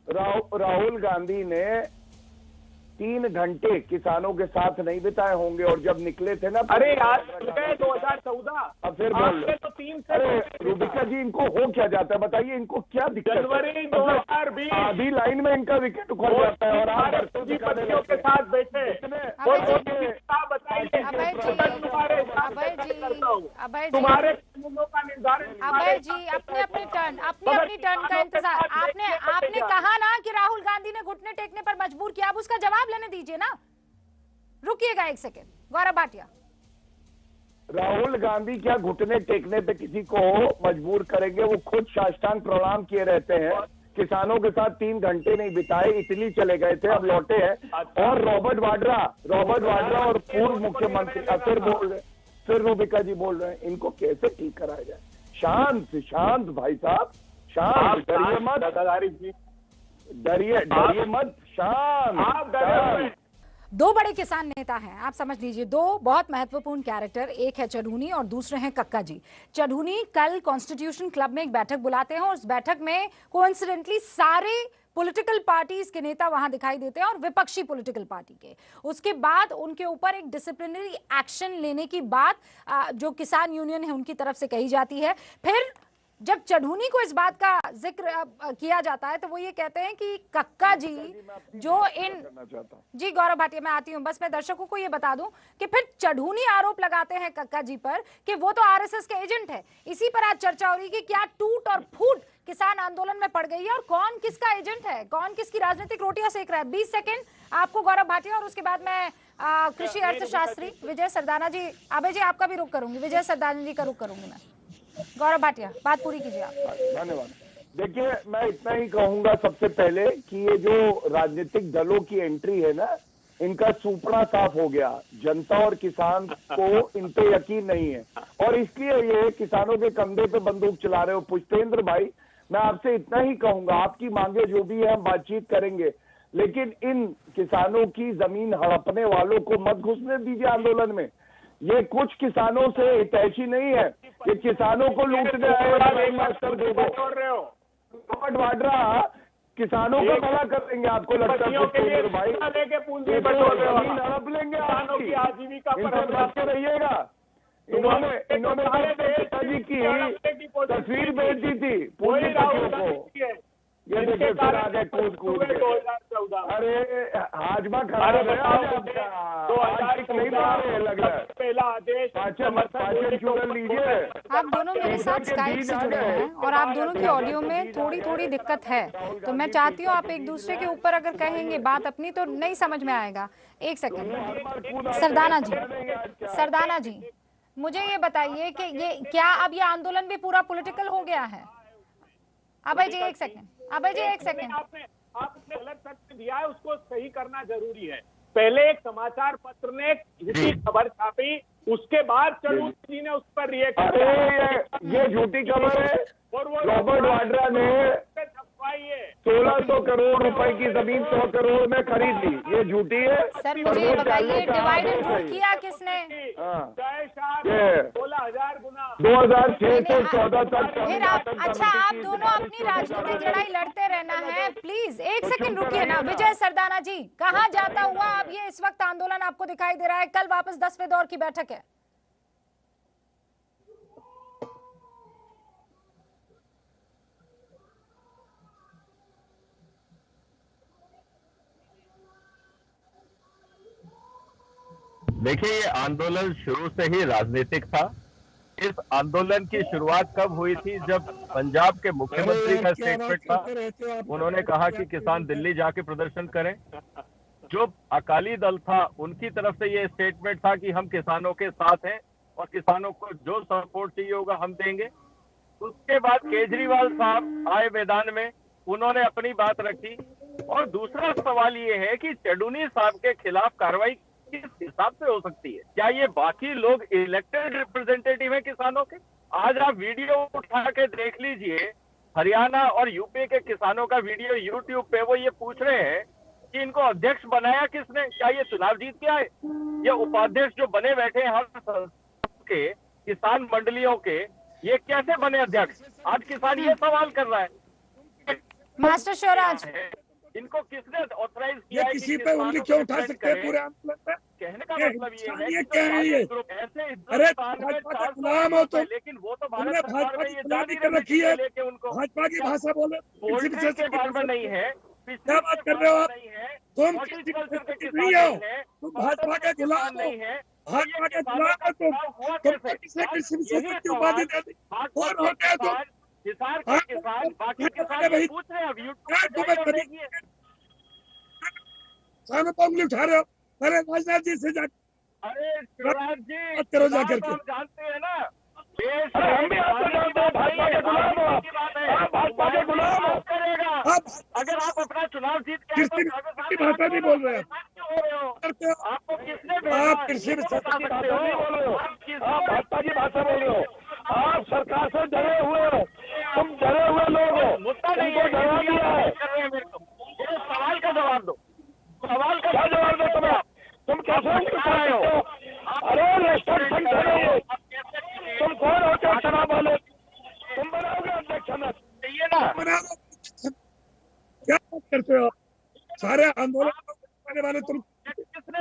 राहुल गांधी ने 3 घंटे किसानों के साथ नहीं बिताए होंगे और जब निकले थे ना, अरे यार 2014, अब फिर बोल तो 3 से। अरे रूबिका जी, इनको हो क्या जाता है बताइए, इनको क्या दिक्कत? जनवरी 2020 आधी लाइन में इनका विकेट उखड़ जाता है और आप बच्चों के साथ बैठे बताइए। तुम्हारे कानूनों का निर्धारण। अभय जी, अपनी टर्न का इंतजार। आपने कहा ना कि राहुल गांधी ने घुटने टेकने पर मजबूर किया, अब उसका जवाब लेने दीजिए ना। रुकिएगा एक सेकेंड, गौरव भाटिया। राहुल गांधी क्या घुटने टेकने पे किसी को मजबूर करेंगे? वो खुद साष्टांग प्रणाम किए रहते हैं। किसानों के साथ 3 घंटे नहीं बिताए, इटली चले गए थे, अब लौटे हैं। और रॉबर्ट वाड्रा और पूर्व मुख्यमंत्री फिर बोल रहे, फिर रूबिका जी बोल रहे हैं। इनको कैसे ठीक कराया जाए? शांत भाई साहब, शांत, डरिए मत, डरिए मत, शांत। दो बड़े किसान नेता हैं, आप समझ लीजिए, दो बहुत महत्वपूर्ण कैरेक्टर, एक है चढ़ूनी और दूसरे हैं कक्का जी। चढ़ूनी कल कॉन्स्टिट्यूशन क्लब में एक बैठक बुलाते हैं और उस बैठक में कोइंसिडेंटली सारे पॉलिटिकल पार्टीज के नेता वहां दिखाई देते हैं और विपक्षी पॉलिटिकल पार्टी के। उसके बाद उनके ऊपर एक डिसिप्लिनरी एक्शन लेने की बात जो किसान यूनियन है उनकी तरफ से कही जाती है। फिर जब चढ़ूनी को इस बात का जिक्र किया जाता है तो वो ये कहते हैं कि कक्का जी जो इन जी गौरव भाटिया मैं आती हूँ, बस मैं दर्शकों को ये बता दूं कि फिर चढ़ूनी आरोप लगाते हैं कक्का जी पर कि वो तो आरएसएस के एजेंट है। इसी पर आज चर्चा हो रही कि क्या टूट और फूट किसान आंदोलन में पड़ गई है और कौन किसका एजेंट है, कौन किसकी राजनीतिक रोटियां सेक रहा है। 20 सेकेंड आपको गौरव भाटिया, और उसके बाद मैं कृषि अर्थशास्त्री विजय सरदाना जी, अभय जी आपका भी रुख करूंगी, विजय सरदाना जी का रुख करूंगी मैं। गौरव भाटिया बात पूरी कीजिए आप। धन्यवाद। देखिए, मैं इतना ही कहूंगा सबसे पहले कि ये जो राजनीतिक दलों की एंट्री है ना, इनका सुपड़ा साफ हो गया। जनता और किसान को इन पे यकीन नहीं है और इसलिए ये किसानों के कंधे पे बंदूक चला रहे हो। पुष्पेंद्र भाई, मैं आपसे इतना ही कहूंगा, आपकी मांगे जो भी है हम बातचीत करेंगे, लेकिन इन किसानों की जमीन हड़पने वालों को मत घुसने दीजिए आंदोलन में। ये कुछ किसानों से हितैषी नहीं है, ये किसानों को लूटने आए मास्टर दे दो। रॉबर्ट वाड्रा किसानों का भला कर देंगे, आपको लगता है भाई? जमीन हड़प लेंगे, आपकी आजीविका पर बच के रहिएगा। इन्होंने पिताजी की तस्वीर भेज दी थी पूंजीपतियों को, ये देखिए फिर आगे कूद के। अरे हाजमा खराब है, पहला आदेश पाचन शुगर लीजिए। आप दोनों मेरे साथ स्काइप से जुड़े हैं और आप दोनों की ऑडियो में थोड़ी दिक्कत है, तो मैं चाहती हूँ आप एक दूसरे के ऊपर अगर कहेंगे बात अपनी तो नहीं समझ में आएगा। एक सेकंड, सरदाना जी मुझे ये बताइए कि ये क्या अब ये आंदोलन भी पूरा पॉलिटिकल हो गया है? अभय जी एक सेकंड, आपने गलत तथ्य दिया है, उसको सही करना जरूरी है। पहले एक समाचार पत्र ने झूठी खबर छापी, उसके बाद चढ़ूनी जी ने उस पर रिएक्ट किया। ये झूठी खबर है। और वो रॉबर्ट वाड्रा ने 1600 करोड़ रुपए की जमीन 100 करोड़ में खरीद ली, ये झूठी है। सर मुझे ये बताइए, डिवाइड एंड रूल किया किसने? 16,000 गुना 2006 से 14 तक। फिर आप अच्छा, आप दोनों अपनी राजनीतिक लड़ाई लड़ते रहना है। प्लीज एक सेकंड रुकिए ना। विजय सरदाना जी, कहाँ जाता हुआ अब ये इस वक्त आंदोलन आपको दिखाई दे रहा है? कल वापस 10वें दौर की बैठक है। देखिए, ये आंदोलन शुरू से ही राजनीतिक था। इस आंदोलन की शुरुआत कब हुई थी? जब पंजाब के मुख्यमंत्री का स्टेटमेंट था, उन्होंने कहा कि किसान दिल्ली जाके प्रदर्शन करें। जो अकाली दल था उनकी तरफ से ये स्टेटमेंट था कि हम किसानों के साथ हैं और किसानों को जो सपोर्ट चाहिए होगा हम देंगे। उसके बाद केजरीवाल साहब आए मैदान में, उन्होंने अपनी बात रखी। और दूसरा सवाल ये है कि चढ़ूनी साहब के खिलाफ कार्रवाई किस हिसाब से हो सकती है? क्या ये बाकी लोग इलेक्टेड रिप्रेजेंटेटिव है किसानों के? आज आप वीडियो उठा के देख लीजिए, हरियाणा और यूपी के किसानों का वीडियो यूट्यूब पे, वो ये पूछ रहे हैं कि इनको अध्यक्ष बनाया किसने? क्या ये चुनाव जीत के आए? ये उपाध्यक्ष जो बने बैठे हैं हर के किसान मंडलियों के, ये कैसे बने अध्यक्ष? आज किसान ये सवाल कर रहा है। मास्टर शिवराज, इनको किसने ऑथराइज किया? किसी पे उंगली क्यों उठा सकते हैं पूरे आंदोलन में? कहने का मतलब ये है क्या है ये? अरे भाजपा का गुलाम हो तो, लेकिन वो तो तुमने भाजपा की गुलामी कर रखी है। भाजपा की भाषा बोले के बारे में नहीं है। क्या बात कर रहे हो आप? तुम नहीं हो, तुम भाजपा के गुलाम हो, भाजपा के गुलाम हो तुम किसे कृषि विशेषज्ञ की उपाधि दे दी और होते हैं तुम। किसानों पर उंगली उठा रहे हो, पहले राजनाथ जी से जाकर अरे शिवराज जी बात करो जाकर के। आप जानते हैं ना, देश हम भी आपको जानते हैं, भाजपा के गुलाम हो आप भाजपा के गुलाम हो। करेगा। आप अगर आप अपना चुनाव जीत के कृषि की भाषा नहीं बोल रहे हैं आपको किसने आप कृषि में भाषा नहीं बोल रहे हो, आप भाजपा की भाषा बोल रहे हो। आप सरकार से डरे हुए हो, तुम डरे हुए लोग हो, मुद्दा नहीं तुमको डरा दिया है। ये सवाल का जवाब दो, सवाल का क्या जवाब दो तुम्हें? तुम कैसे उठा रहे हो? अरे नेशनल संगठन है ये, तुम कौन हो क्या चुनाव वाले? तुम बनाओगे अध्यक्ष हमें? चाहिए ना। क्या बात करते हो? सारे आंदोलन करने वाले तुम, किसने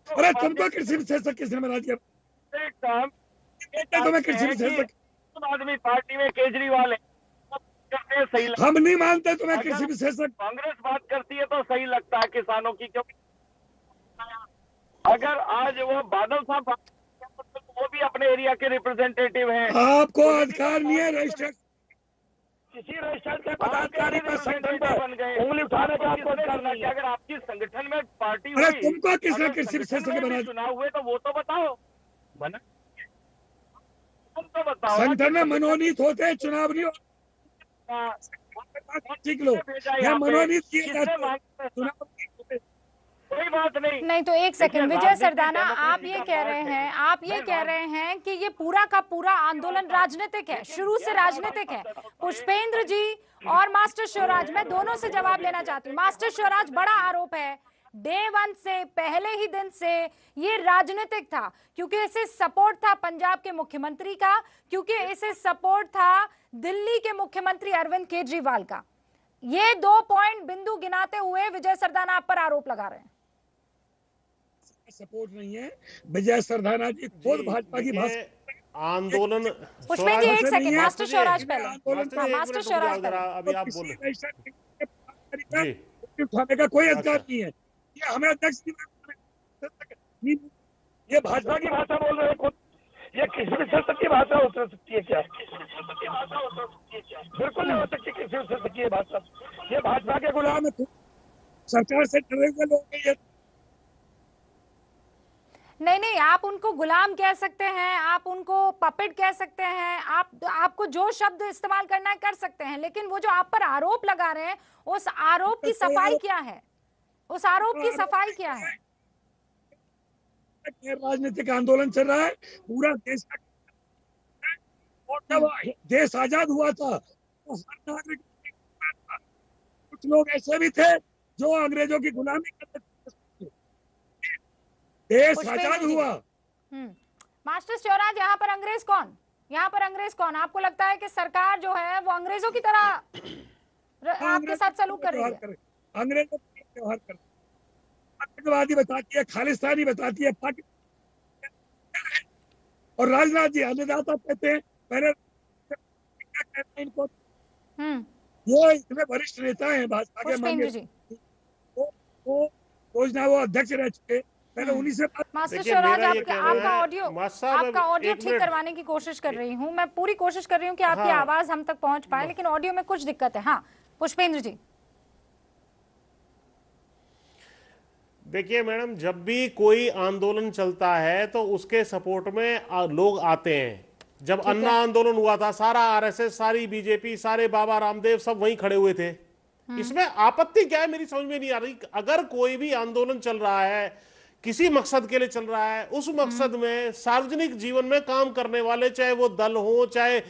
अरे तुमको कृषि विशेषज्ञ किसने बना दिया? तुम्हें कृषि विशेषज्ञ आदमी पार्टी में केजरीवाल है, करते हैं सही हम नहीं मानते तुम्हें कृषि विशेषज्ञ। कांग्रेस बात करती है तो सही लगता है किसानों की, क्योंकि अगर आज वो बादल साहब वो भी अपने एरिया के रिप्रेजेंटेटिव हैं। आपको अधिकार नहीं है रजिस्टर, किसी रजिस्टर के पदाधिकारी का संगठन पर उंगली उठाने का आपको अधिकार नहीं है। अगर आपकी संगठन में पार्टी अरे हुई, तुमको किसने अगर कृषि संगठन विशेषज्ञ में बना भी दिया? चुनाव हुए तो वो तो बताओ, बना तुम तो बताओ। संगठन में मनोनीत होते हैं, चुनाव नहीं होता। ठीक लो, यहाँ मनोनीत किए जाते हैं, चुनाव नहीं होते। कोई बात नहीं। नहीं तो एक सेकंड विजय सरदाना, आप ये कह रहे हैं, आप ये कह रहे हैं कि ये पूरा का पूरा आंदोलन राजनीतिक है, शुरू से राजनीतिक है। पुष्पेंद्र जी और मास्टर शिवराज, मैं दोनों से जवाब लेना चाहती हूँ। मास्टर शिवराज, बड़ा आरोप है डे 1 से, पहले ही दिन से ये राजनीतिक था, क्योंकि इसे सपोर्ट था पंजाब के मुख्यमंत्री का, क्योंकि इसे सपोर्ट था दिल्ली के मुख्यमंत्री अरविंद केजरीवाल का। ये 2 पॉइंट बिंदु गिनाते हुए विजय सरदाना आप पर आरोप लगा रहे हैं। सपोर्ट नहीं है, विजय सरदाना जी खुद भाजपा की भाषा आंदोलन। पुष्पेंद्र जी एक सेकंड, मास्टर शिवराज पहले, मास्टर शिवराज अभी आप बोले उठाने का कोई अधिकार नहीं है। ये हमें अध्यक्ष ये भाजपा की भाषा बोल रहे हो खुद, ये किसी विशेषज्ञ की भाषा हो सकती है क्या? बिल्कुल नहीं हो सकती किसी विशेषज्ञ की भाषा। ये भाजपा के गुलाम है, सरकार से डरे हुए लोग हैं। नहीं, आप उनको गुलाम कह सकते हैं, आप उनको पपेट कह सकते हैं, आपको जो शब्द इस्तेमाल करना है कर सकते हैं, लेकिन वो जो आप पर आरोप लगा रहे हैं, उस आरोप की सफाई क्या है? उस आरोप की सफाई क्या है? राजनीतिक आंदोलन चल रहा है पूरा देश का, और जब देश आजाद हुआ था तो हर नागरिक, कुछ लोग ऐसे भी थे जो अंग्रेजों की गुलामी करते थे। देश आजाद हुआ। मास्टर शिवराज, यहाँ पर अंग्रेज कौन? यहाँ पर अंग्रेज कौन? आपको लगता है कि सरकार जो है वो अंग्रेजों की तरह आपके साथ सलूक कर रही है? अंग्रेजों का व्यवहार कर, आतंकवादी बताती है, खालिस्तानी बताती है, और राजनाथ जी अन्नदाता कहते हैं। पहले क्या कहते हैं इनको, ये इतने वरिष्ठ नेता हैं भाजपा के, माननीय वो योजना वो अध्यक्ष रह चुके, पहले उन्हीं से। मास्टर शिवराज, आपका ऑडियो ठीक करवाने की कोशिश कर रही हूँ मैं, पूरी कोशिश कर रही हूँ कि आपकी आवाज हम तक पहुंच पाए, लेकिन ऑडियो में कुछ दिक्कत है। हाँ पुष्पेंद्र जी। देखिए मैडम, जब भी कोई आंदोलन चलता है तो उसके सपोर्ट में लोग आते हैं। जब अन्ना आंदोलन हुआ था, सारा आरएसएस, सारी बीजेपी, सारे बाबा रामदेव सब वहीं खड़े हुए थे। इसमें आपत्ति क्या है, मेरी समझ में नहीं आ रही। अगर कोई भी आंदोलन चल रहा है, किसी मकसद के लिए चल रहा है, उस मकसद में सार्वजनिक जीवन में काम करने वाले, चाहे वो दल हो चाहे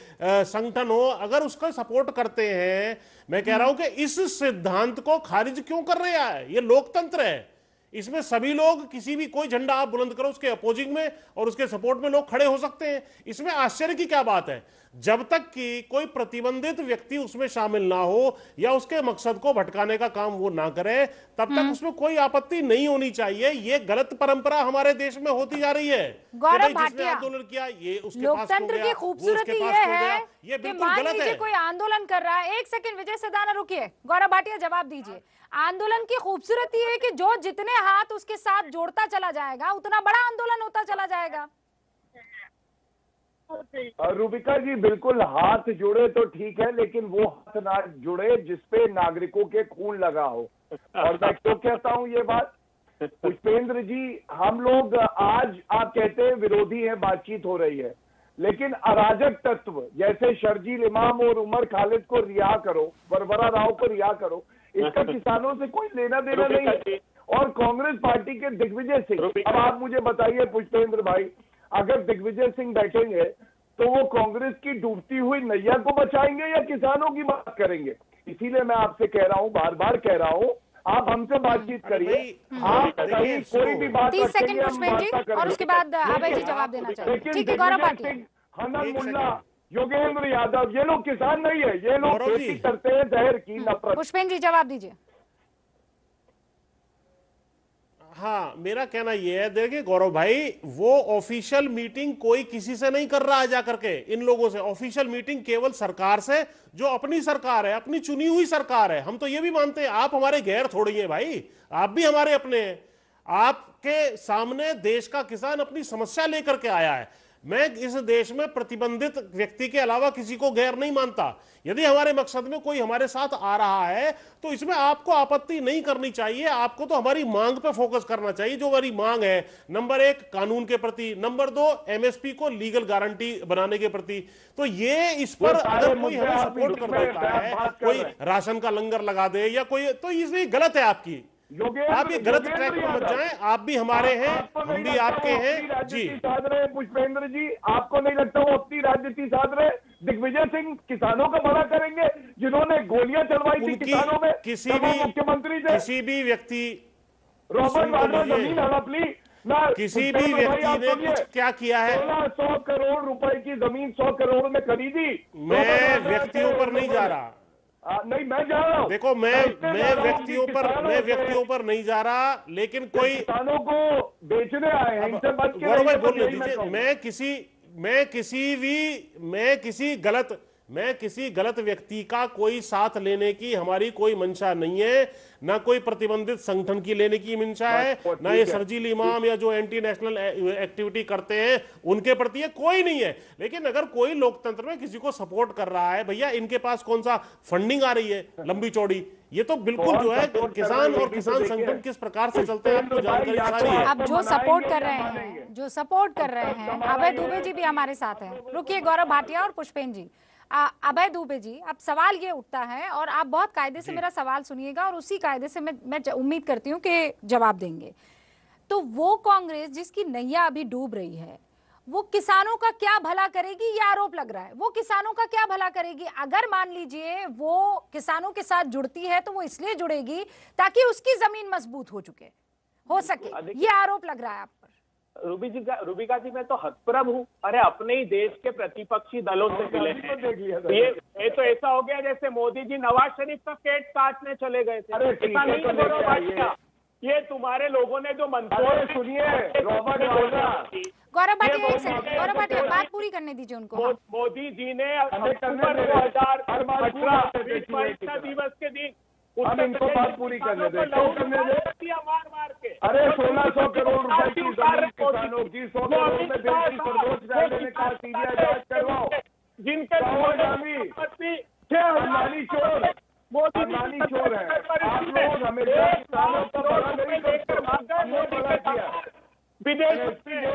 संगठन हो, अगर उसका सपोर्ट करते हैं, मैं कह रहा हूं कि इस सिद्धांत को खारिज क्यों कर रहे हैं? ये लोकतंत्र है, इसमें सभी लोग, किसी भी कोई झंडा आप बुलंद करो उसके अपोजिंग में और उसके सपोर्ट में लोग खड़े हो सकते हैं। इसमें आश्चर्य की क्या बात है? जब तक कि कोई प्रतिबंधित व्यक्ति उसमें शामिल ना हो या उसके मकसद को भटकाने का काम वो ना करे, तब तक उसमें कोई आपत्ति नहीं होनी चाहिए। ये गलत परंपरा हमारे देश में होती जा रही है। गौरव भाटिया, आंदोलन किया ये उसके लोकतंत्र की खूबसूरती ये है ये कि बिल्कुल मान गलत लीजिए है। कोई आंदोलन कर रहा है। एक सेकंड विजय सरदाना रुकिए, गौरव भाटिया जवाब दीजिए। आंदोलन की खूबसूरती है कि जो जितने हाथ उसके साथ जोड़ता चला जाएगा उतना बड़ा आंदोलन होता चला जाएगा। रूबिका जी, बिल्कुल हाथ जुड़े तो ठीक है, लेकिन वो हाथ ना जुड़े जिसपे नागरिकों के खून लगा हो। और मैं क्यों कहता हूँ ये बात, पुष्पेंद्र जी, हम लोग आज आप कहते हैं विरोधी है, बातचीत हो रही है, लेकिन अराजक तत्व जैसे शर्जील इमाम और उमर खालिद को रिहा करो, वरवरा राव को रिहा करो, इसका किसानों से कोई लेना देना नहीं है। और कांग्रेस पार्टी के दिग्विजय सिंह, अब आप मुझे बताइए पुष्पेंद्र भाई, अगर दिग्विजय सिंह बैठेंगे तो वो कांग्रेस की डूबती हुई नैया को बचाएंगे या किसानों की बात करेंगे? इसीलिए मैं आपसे कह रहा हूं, बार बार कह रहा हूं, आप हमसे बातचीत करिए। आप कहीं कोई भी बात 30 सेकंड पुष्पेंद्र जी, और उसके बाद अभय जी जवाब देना चाहिए। ठीक है, गौरव भाटिया। हनन मुल्ला, योगेंद्र यादव, ये लोग किसान नहीं है, ये लोग खेती करते हैं जहर की नफरत। पुष्पेंद्र जी जवाब दीजिए। हाँ, मेरा कहना यह है, देखिए गौरव भाई, वो ऑफिशियल मीटिंग कोई किसी से नहीं कर रहा है जाकर के, इन लोगों से। ऑफिशियल मीटिंग केवल सरकार से, जो अपनी सरकार है, अपनी चुनी हुई सरकार है। हम तो ये भी मानते हैं, आप हमारे गैर थोड़ी हैं भाई, आप भी हमारे अपने हैं। आपके सामने देश का किसान अपनी समस्या लेकर के आया है। मैं इस देश में प्रतिबंधित व्यक्ति के अलावा किसी को गैर नहीं मानता। यदि हमारे मकसद में कोई हमारे साथ आ रहा है तो इसमें आपको आपत्ति नहीं करनी चाहिए। आपको तो हमारी मांग पे फोकस करना चाहिए। जो हमारी मांग है, नंबर 1 कानून के प्रति, नंबर 2 एमएसपी को लीगल गारंटी बनाने के प्रति। तो ये इस पर अगर कोई हमें सपोर्ट कर देता है, कोई राशन का लंगर लगा दे या कोई, तो इसमें गलत है आपकी। आप ये गलत ट्रैक पर मत जाएं। आप भी हमारे हैं, हम भी आपके हैं जी। साध रहे पुष्पेंद्र जी, आपको नहीं लगता वो अपनी राजनीति साध रहे? दिग्विजय सिंह किसानों का भला करेंगे, जिन्होंने गोलियां चलवाई थी किसानों में, किसी भी मुख्यमंत्री थे, किसी भी व्यक्ति, रॉबर्ट वाड्रा जमीन हड़प ली ना, किसी भी व्यक्ति ने कुछ क्या किया है? 1600 करोड़ रुपए की जमीन 100 करोड़ में खरीदी। मैं व्यक्तियों पर नहीं जा रहा, नहीं मैं जा रहा हूं। देखो मैं व्यक्तियों पर नहीं जा रहा, लेकिन कोई किसानों को बेचने आए हैं, इनसे बच के गौरव भाई बोलने दीजिए। मैं किसी गलत व्यक्ति का कोई साथ लेने की हमारी कोई मंशा नहीं है, ना कोई प्रतिबंधित संगठन की लेने की मंशा है, ना ये शर्जील इमाम या जो एंटी नेशनल एक्टिविटी करते हैं उनके प्रति कोई नहीं है। लेकिन अगर कोई लोकतंत्र में किसी को सपोर्ट कर रहा है, भैया इनके पास कौन सा फंडिंग आ रही है लंबी चौड़ी, ये तो बिल्कुल जो है किसान और किसान संगठन किस प्रकार से चलते हैं आपको जानकारी सारी है। अब जो सपोर्ट कर रहे हैं अभय दुबे जी भी हमारे साथ हैं। रुकिए गौरव भाटिया और पुष्पेंद्र जी। अभय दुबे जी, अब सवाल ये उठता है, और आप बहुत कायदे से मेरा सवाल सुनिएगा और उसी कायदे से मैं उम्मीद करती हूँ कि जवाब देंगे। तो वो कांग्रेस जिसकी नैया अभी डूब रही है, वो किसानों का क्या भला करेगी? ये आरोप लग रहा है। वो किसानों का क्या भला करेगी? अगर मान लीजिए वो किसानों के साथ जुड़ती है तो वो इसलिए जुड़ेगी ताकि उसकी जमीन मजबूत हो सके। ये आरोप लग रहा है आप पर। रूबिका जी, मैं तो हतप्रभ हूँ। अरे अपने ही देश के प्रतिपक्षी दलों से मिले हैं। ये तो ऐसा हो गया जैसे मोदी जी नवाज शरीफ का पेट काटने चले गए थे। ऐसा नहीं है गौरव भाटिया, ये तुम्हारे लोगों ने जो मंसूर, सुनिए रॉबर्ट गौरव भाटिया, एक सेकंड गौरव भाटिया, बात पूरी करने दीजिए उनको। मोदी जी ने अक्टूबर 2018 विश्व महिला दिवस के दिन हम इनको बात पूरी करने दे, मार के। अरे 1600 करोड़ रुपए की जमीन किसानों की 100 करोड़ में बेची, सर्वोच्च न्यायालय ने कहा सीबीआई जांच करवाओ। जिनके अम्बानी चोर है, आप लोग हमेशा किसानों का भला नहीं करते, हमने भला किया। विदेश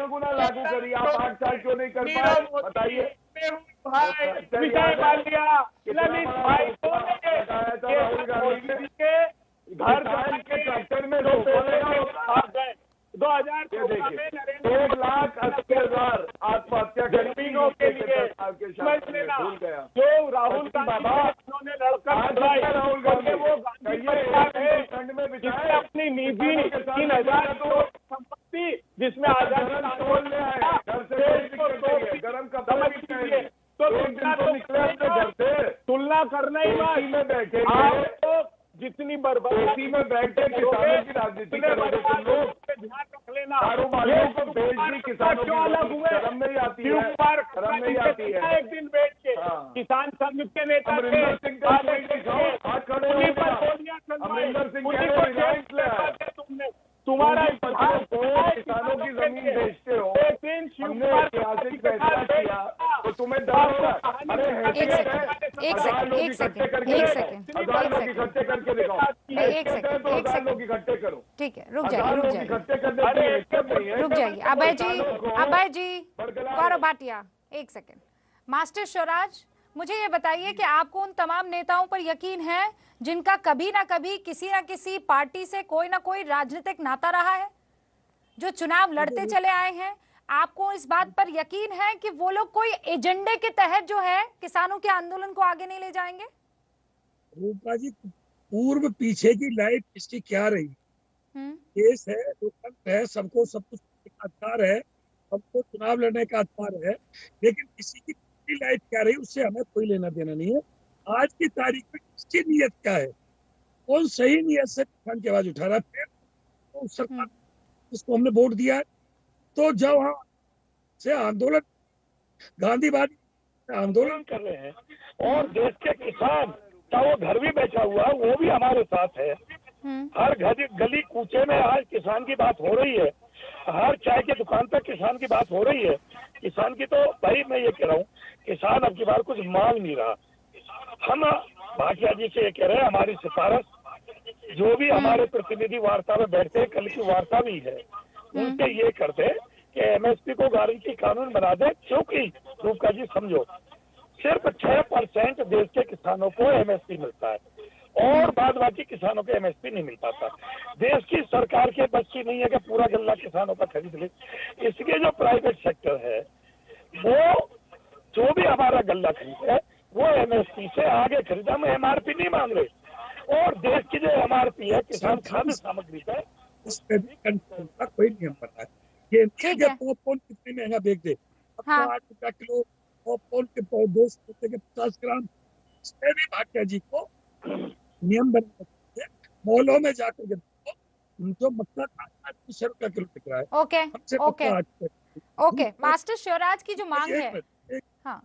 गुना लागू करिए, आप 8 साल क्यों नहीं कर पाए बताइए? विजय माल्या, ललित भाई राहुल गांधी के घर के ट्रैक्टर में 1,80,000 आत्महत्या गरीबों के लिए समझ लेना। जो राहुल गांधी ने लड़कर राहुल गांधी वो जिसने अपनी निजी 3,000 करोड़ संपत्ति, जिसमें आजादी गरम का तो तुलना करना ही में बैठे आप जितनी बर्बादी में बैठे किसानों की राजनीति करोगे तुम लोग। ध्यान रख लेना, कारोबारियों को बेच दी किसानों की अलग हुए, शर्म नहीं आती है, शर्म नहीं आती है। एक दिन बैठ के किसान संघ के नेता अमरिंदर सिंह तुमने तुम्हारा किसानों की जमीन बेचते हो, हमने ऐतिहासिक फैसला किया तो तुम्हें डर होगा। अरे एक सेकंड इकट्ठे करके दिखाओ, एक सेकंड लोग इकट्ठे करो। ठीक है, रुक जाइए इकट्ठे करने रुक जाइए अभय जी गौरव भाटिया, एक सेकंड। मास्टर स्वराज, मुझे ये बताइए कि आपको उन तमाम नेताओं पर यकीन है जिनका कभी ना कभी किसी ना किसी पार्टी से कोई ना कोई राजनीतिक नाता रहा है, जो चुनाव लड़ते चले आए हैं? आपको इस बात पर यकीन है कि वो लोग कोई एजेंडे के तहत जो है किसानों के आंदोलन को आगे नहीं ले जाएंगे? रूपा जी, पूर्व पीछे की लाइफ इसकी क्या रही? केस है, लोकतंत्र है, सबको सब कुछ अधिकार है, सबको चुनाव लड़ने का अधिकार है, लेकिन किसी की लाइफ क्या रही उससे हमें कोई लेना देना नहीं है। आज की तारीख में किसकी नीयत क्या है, कौन सही नीयत से किसान की आवाज उठा रहा है, तो सरकार जिसको हमने वोट दिया है, तो जब हम से आंदोलन गांधीवादी आंदोलन कर रहे हैं और देश के किसान का वो घर भी बेचा हुआ वो भी हमारे साथ है। हर गली कूचे में आज किसान की बात हो रही है, हर चाय की दुकान पर किसान की बात हो रही है। किसान की तो भाई मैं ये कह रहा हूँ, किसान अब की बार कुछ मांग नहीं रहा। हम भाटिया जी से ये कह रहे हैं, हमारी सिफारिश जो भी हमारे प्रतिनिधि वार्ता में बैठते हैं, कल की वार्ता भी है, उनसे ये करते कि एमएसपी को गारंटी कानून बना दे, क्योंकि रूपका जी समझो सिर्फ 6% देश के किसानों को एमएसपी मिलता है और बाद बाकी किसानों को एमएसपी नहीं मिल पाता। देश की सरकार के बस की नहीं है कि पूरा गल्ला किसानों का खरीद ले, इसलिए जो प्राइवेट सेक्टर है वो जो भी हमारा गल्ला खरीद है वो एमएसपी से आगे खरीदा। हम एमआरपी नहीं मांग रहे और देश की जो एमआरपी है किसान खाद्य सामग्री का, उस पर भी कंट्रोल का कोई नियम बना है। ये पॉपकॉर्न कितने महंगा बेच दे, अब 8 रुपया किलो पॉपकॉर्न के 250 ग्राम, इस पे भी भाटिया जी को नियम बना है। मॉलों में जाकर जो मक्का 200 रुपया किलो बिक रहा है। ओके मास्टर शिवराज की जो मांग है, हाँ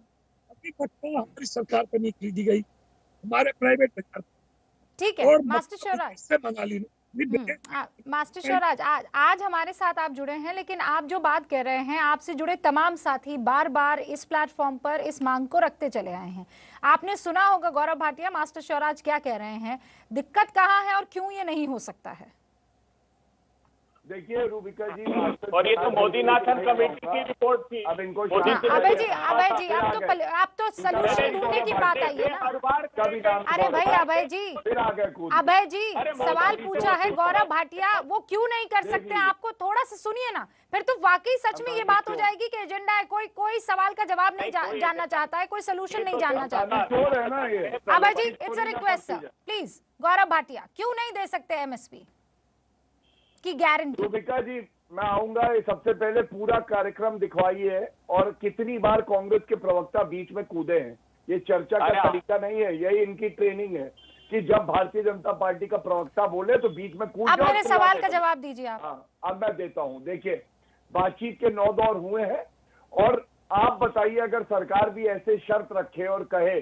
अभी मक्का हमारी सरकार पर नहीं खरीदी गई, हमारे प्राइवेट बाजार, ठीक है मास्टर शिवराज से मंगा ली। मास्टर शिवराज, आज हमारे साथ आप जुड़े हैं, लेकिन आप जो बात कह रहे हैं, आपसे जुड़े तमाम साथी बार बार इस प्लेटफॉर्म पर इस मांग को रखते चले आए हैं। आपने सुना होगा गौरव भाटिया मास्टर शिवराज क्या कह रहे हैं, दिक्कत कहाँ है और क्यों ये नहीं हो सकता है? देखिए रूबिका जी, और ये तो मोदीनाथन कमेटी की रिपोर्ट थी। अब इनको अभय जी आप तो सलूशन ढूंढने की बात आई है ना। अरे भाई अभय जी सवाल पूछा है गौरव भाटिया, वो क्यों नहीं कर सकते? आपको थोड़ा सा सुनिए ना, फिर तो वाकई सच में ये बात हो जाएगी कि एजेंडा है, कोई सवाल का जवाब नहीं जानना चाहता है, कोई सोल्यूशन नहीं जानना चाहता। Abhay ji it's a request sir, please Gaurav Bhatia, क्यों नहीं दे सकते एमएसपी की गारंटी? रूबिका जी मैं आऊंगा, सबसे पहले पूरा कार्यक्रम दिखवाइए और कितनी बार कांग्रेस के प्रवक्ता बीच में कूदे हैं। ये चर्चा का तरीका नहीं है, यही इनकी ट्रेनिंग है कि जब भारतीय जनता पार्टी का प्रवक्ता बोले तो बीच में कूद जाओ। अब मेरे सवाल का जवाब दीजिए आप। हाँ अब मैं देता हूँ। देखिए बातचीत के 9 दौर हुए हैं और आप बताइए अगर सरकार भी ऐसे शर्त रखे और कहे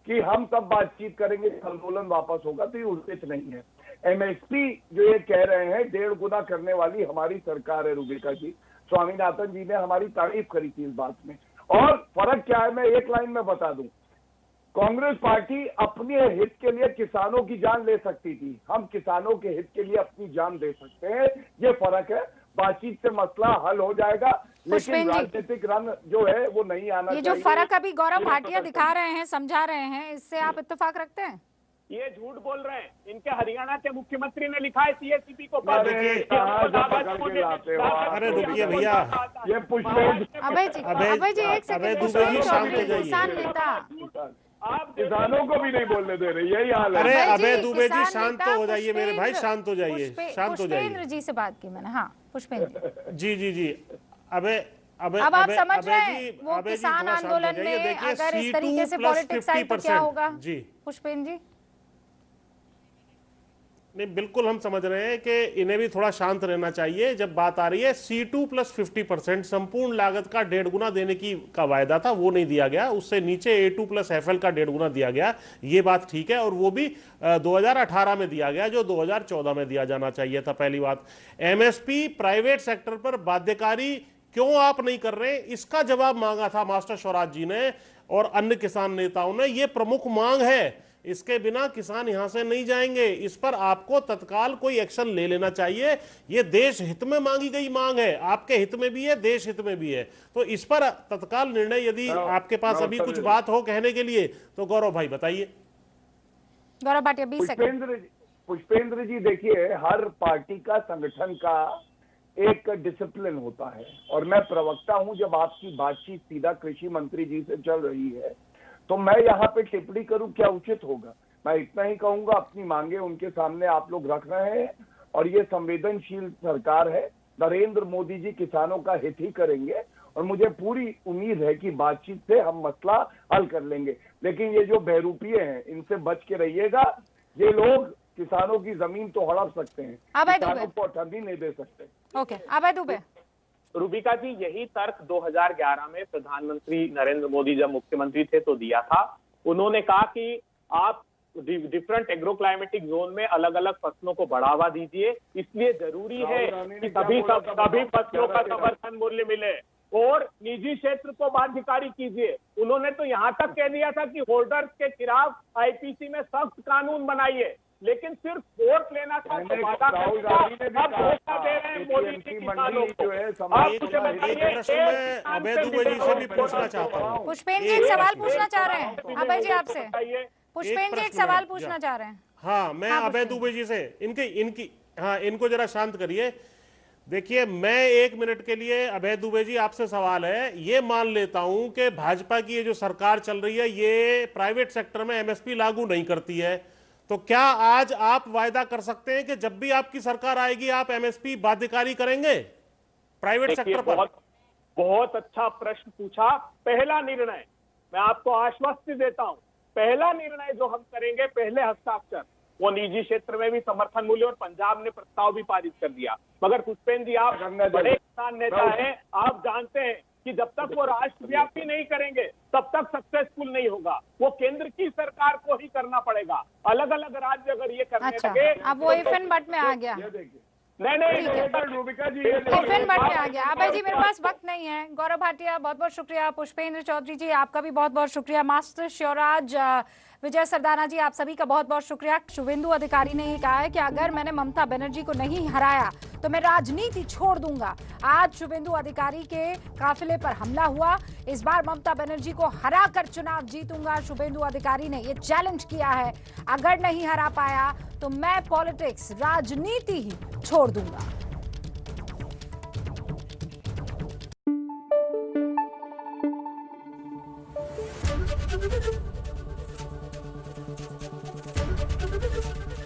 कि हम तब बातचीत करेंगे, आंदोलन वापस होगा, तो ये उचित नहीं है। एमएसपी जो ये कह रहे हैं 1.5 गुना करने वाली हमारी सरकार है रूबिका जी। स्वामीनाथन जी ने हमारी तारीफ करी थी इस बात में। और फर्क क्या है मैं एक लाइन में बता दूं, कांग्रेस पार्टी अपने हित के लिए किसानों की जान ले सकती थी, हम किसानों के हित के लिए अपनी जान दे सकते हैं, ये फर्क है। बातचीत से मसला हल हो जाएगा, लेकिन राजनीतिक रंग जो है वो नहीं आना चाहिए। ये जो फर्क अभी गौरव भाटिया दिखा रहे हैं, समझा रहे हैं, इससे आप इत्तेफाक रखते हैं? ये झूठ बोल रहे हैं, इनके हरियाणा के मुख्यमंत्री ने लिखा है सीएससीपी को। अरे रुकिए भैया, ये अभय जी एक सेकंड, किसान नेता आप किसानों को भी नहीं बोलने दे रहे, यही हाल है। अरे अभय दुबे जी शांत तो हो जाइए मेरे भाई, शांत हो जाइए, शांत हो जाइए। पुष्पेंद्र जी से बात की मैंने। हाँ पुष्पेंद्र जी अभय अब आप समझ रहे हैं वो किसान आंदोलन में अगर इस तरीके से पॉलिटिक्स आई तो क्या होगा? जी पुष्पेंद्र जी। नहीं बिल्कुल हम समझ रहे हैं कि इन्हें भी थोड़ा शांत रहना चाहिए। जब बात आ रही है C2 + 50%, संपूर्ण लागत का 1.5 गुना देने का वायदा था, वो नहीं दिया गया, उससे नीचे A2 + FL का 1.5 गुना दिया गया, ये बात ठीक है, और वो भी 2018 में दिया गया जो 2014 में दिया जाना चाहिए था। पहली बात, एमएसपी प्राइवेट सेक्टर पर बाध्यकारी क्यों आप नहीं कर रहे, इसका जवाब मांगा था मास्टर स्वराज जी ने और अन्य किसान नेताओं ने। ये प्रमुख मांग है इसके बिना किसान यहां से नहीं जाएंगे। इस पर आपको तत्काल कोई एक्शन ले लेना चाहिए। ये देश हित में मांगी गई मांग है, आपके हित में भी है, देश हित में भी है। तो इस पर तत्काल निर्णय यदि आपके पास अभी कुछ बात हो कहने के लिए तो गौरव भाई बताइए। गौरव भाटिया 20 सेकंड। पुष्पेंद्र जी देखिए, हर पार्टी का, संगठन का एक डिसिप्लिन होता है और मैं प्रवक्ता हूं। जब आपकी बातचीत सीधा कृषि मंत्री जी से चल रही है तो मैं यहाँ पे टिप्पणी करूं क्या उचित होगा? मैं इतना ही कहूंगा, अपनी मांगे उनके सामने आप लोग रख रहे हैं और ये संवेदनशील सरकार है। नरेंद्र मोदी जी किसानों का हित ही करेंगे और मुझे पूरी उम्मीद है कि बातचीत से हम मसला हल कर लेंगे। लेकिन ये जो बहरूपिये हैं, इनसे बच के रहिएगा। ये लोग किसानों की जमीन तो हड़प सकते हैं, किसानों को ठंडी नहीं दे सकते। ओके, अभय दुबे। रूबिका जी, यही तर्क 2011 में प्रधानमंत्री नरेंद्र मोदी जब मुख्यमंत्री थे तो दिया था। उन्होंने कहा कि आप डिफरेंट एग्रो क्लाइमेटिक जोन में अलग अलग फसलों को बढ़ावा दीजिए, इसलिए जरूरी है कि सभी फसलों का समर्थन मूल्य मिले और निजी क्षेत्र को बाध्यकारी कीजिए। उन्होंने तो यहाँ तक कह दिया था कि होल्डर्स के खिलाफ आईपीसी में सख्त कानून बनाइए, लेकिन सिर्फ वोट लेना था तो वादा धोखा दे रहे हैं मोदी जी किसानों को। आप मुझे बताइए, अभय दुबे जी से भी पूछना चाहता हूँ। पुष्पेंद्र जी एक सवाल पूछना चाह रहे हैं अभय जी आपसे। पुष्पेंद्र जी एक सवाल पूछना चाह रहे हैं। हाँ, मैं अभय दुबे जी से इनको जरा शांत करिए। देखिए, मैं 1 मिनट के लिए अभय दुबे जी आपसे सवाल है, ये मान लेता हूं कि भाजपा की ये जो सरकार चल रही है ये प्राइवेट सेक्टर में एमएसपी लागू नहीं करती है, तो क्या आज आप वायदा कर सकते हैं कि जब भी आपकी सरकार आएगी आप एमएसपी बाध्यकारी करेंगे प्राइवेट सेक्टर पर? बहुत अच्छा प्रश्न पूछा। पहला निर्णय मैं आपको आश्वस्त देता हूं, पहला निर्णय जो हम करेंगे, पहले हस्ताक्षर वो निजी क्षेत्र में भी समर्थन मूल्य, और पंजाब ने प्रस्ताव भी पारित कर दिया। मगर पुष्पेंद्र जी, आप बड़े किसान नेता हैं, आप जानते हैं कि जब तक वो राष्ट्रव्यापी नहीं करेंगे तब तक सक्सेसफुल नहीं होगा। वो केंद्र की सरकार को ही करना पड़ेगा। अलग अलग राज्य अगर ये करने लगे, अब वो इफन बट में आ गया। नहीं, रूबिका जी इफन बट में आ गया। अभय जी मेरे पास वक्त नहीं है। गौरव भाटिया बहुत बहुत शुक्रिया। पुष्पेंद्र चौधरी जी आपका भी बहुत बहुत शुक्रिया। मास्टर शिवराज, विजय सरदाना जी, आप सभी का बहुत बहुत शुक्रिया। शुभेंदु अधिकारी ने ये कहा है कि अगर मैंने ममता बनर्जी को नहीं हराया तो मैं राजनीति छोड़ दूंगा। आज शुभेंदु अधिकारी के काफिले पर हमला हुआ। इस बार ममता बनर्जी को हरा कर चुनाव जीतूंगा, शुभेंदु अधिकारी ने ये चैलेंज किया है। अगर नहीं हरा पाया तो मैं पॉलिटिक्स, राजनीति ही छोड़ दूंगा।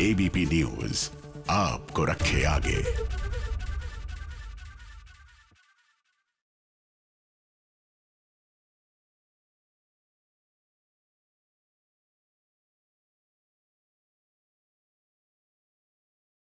एबीपी न्यूज आपको रखे आगे।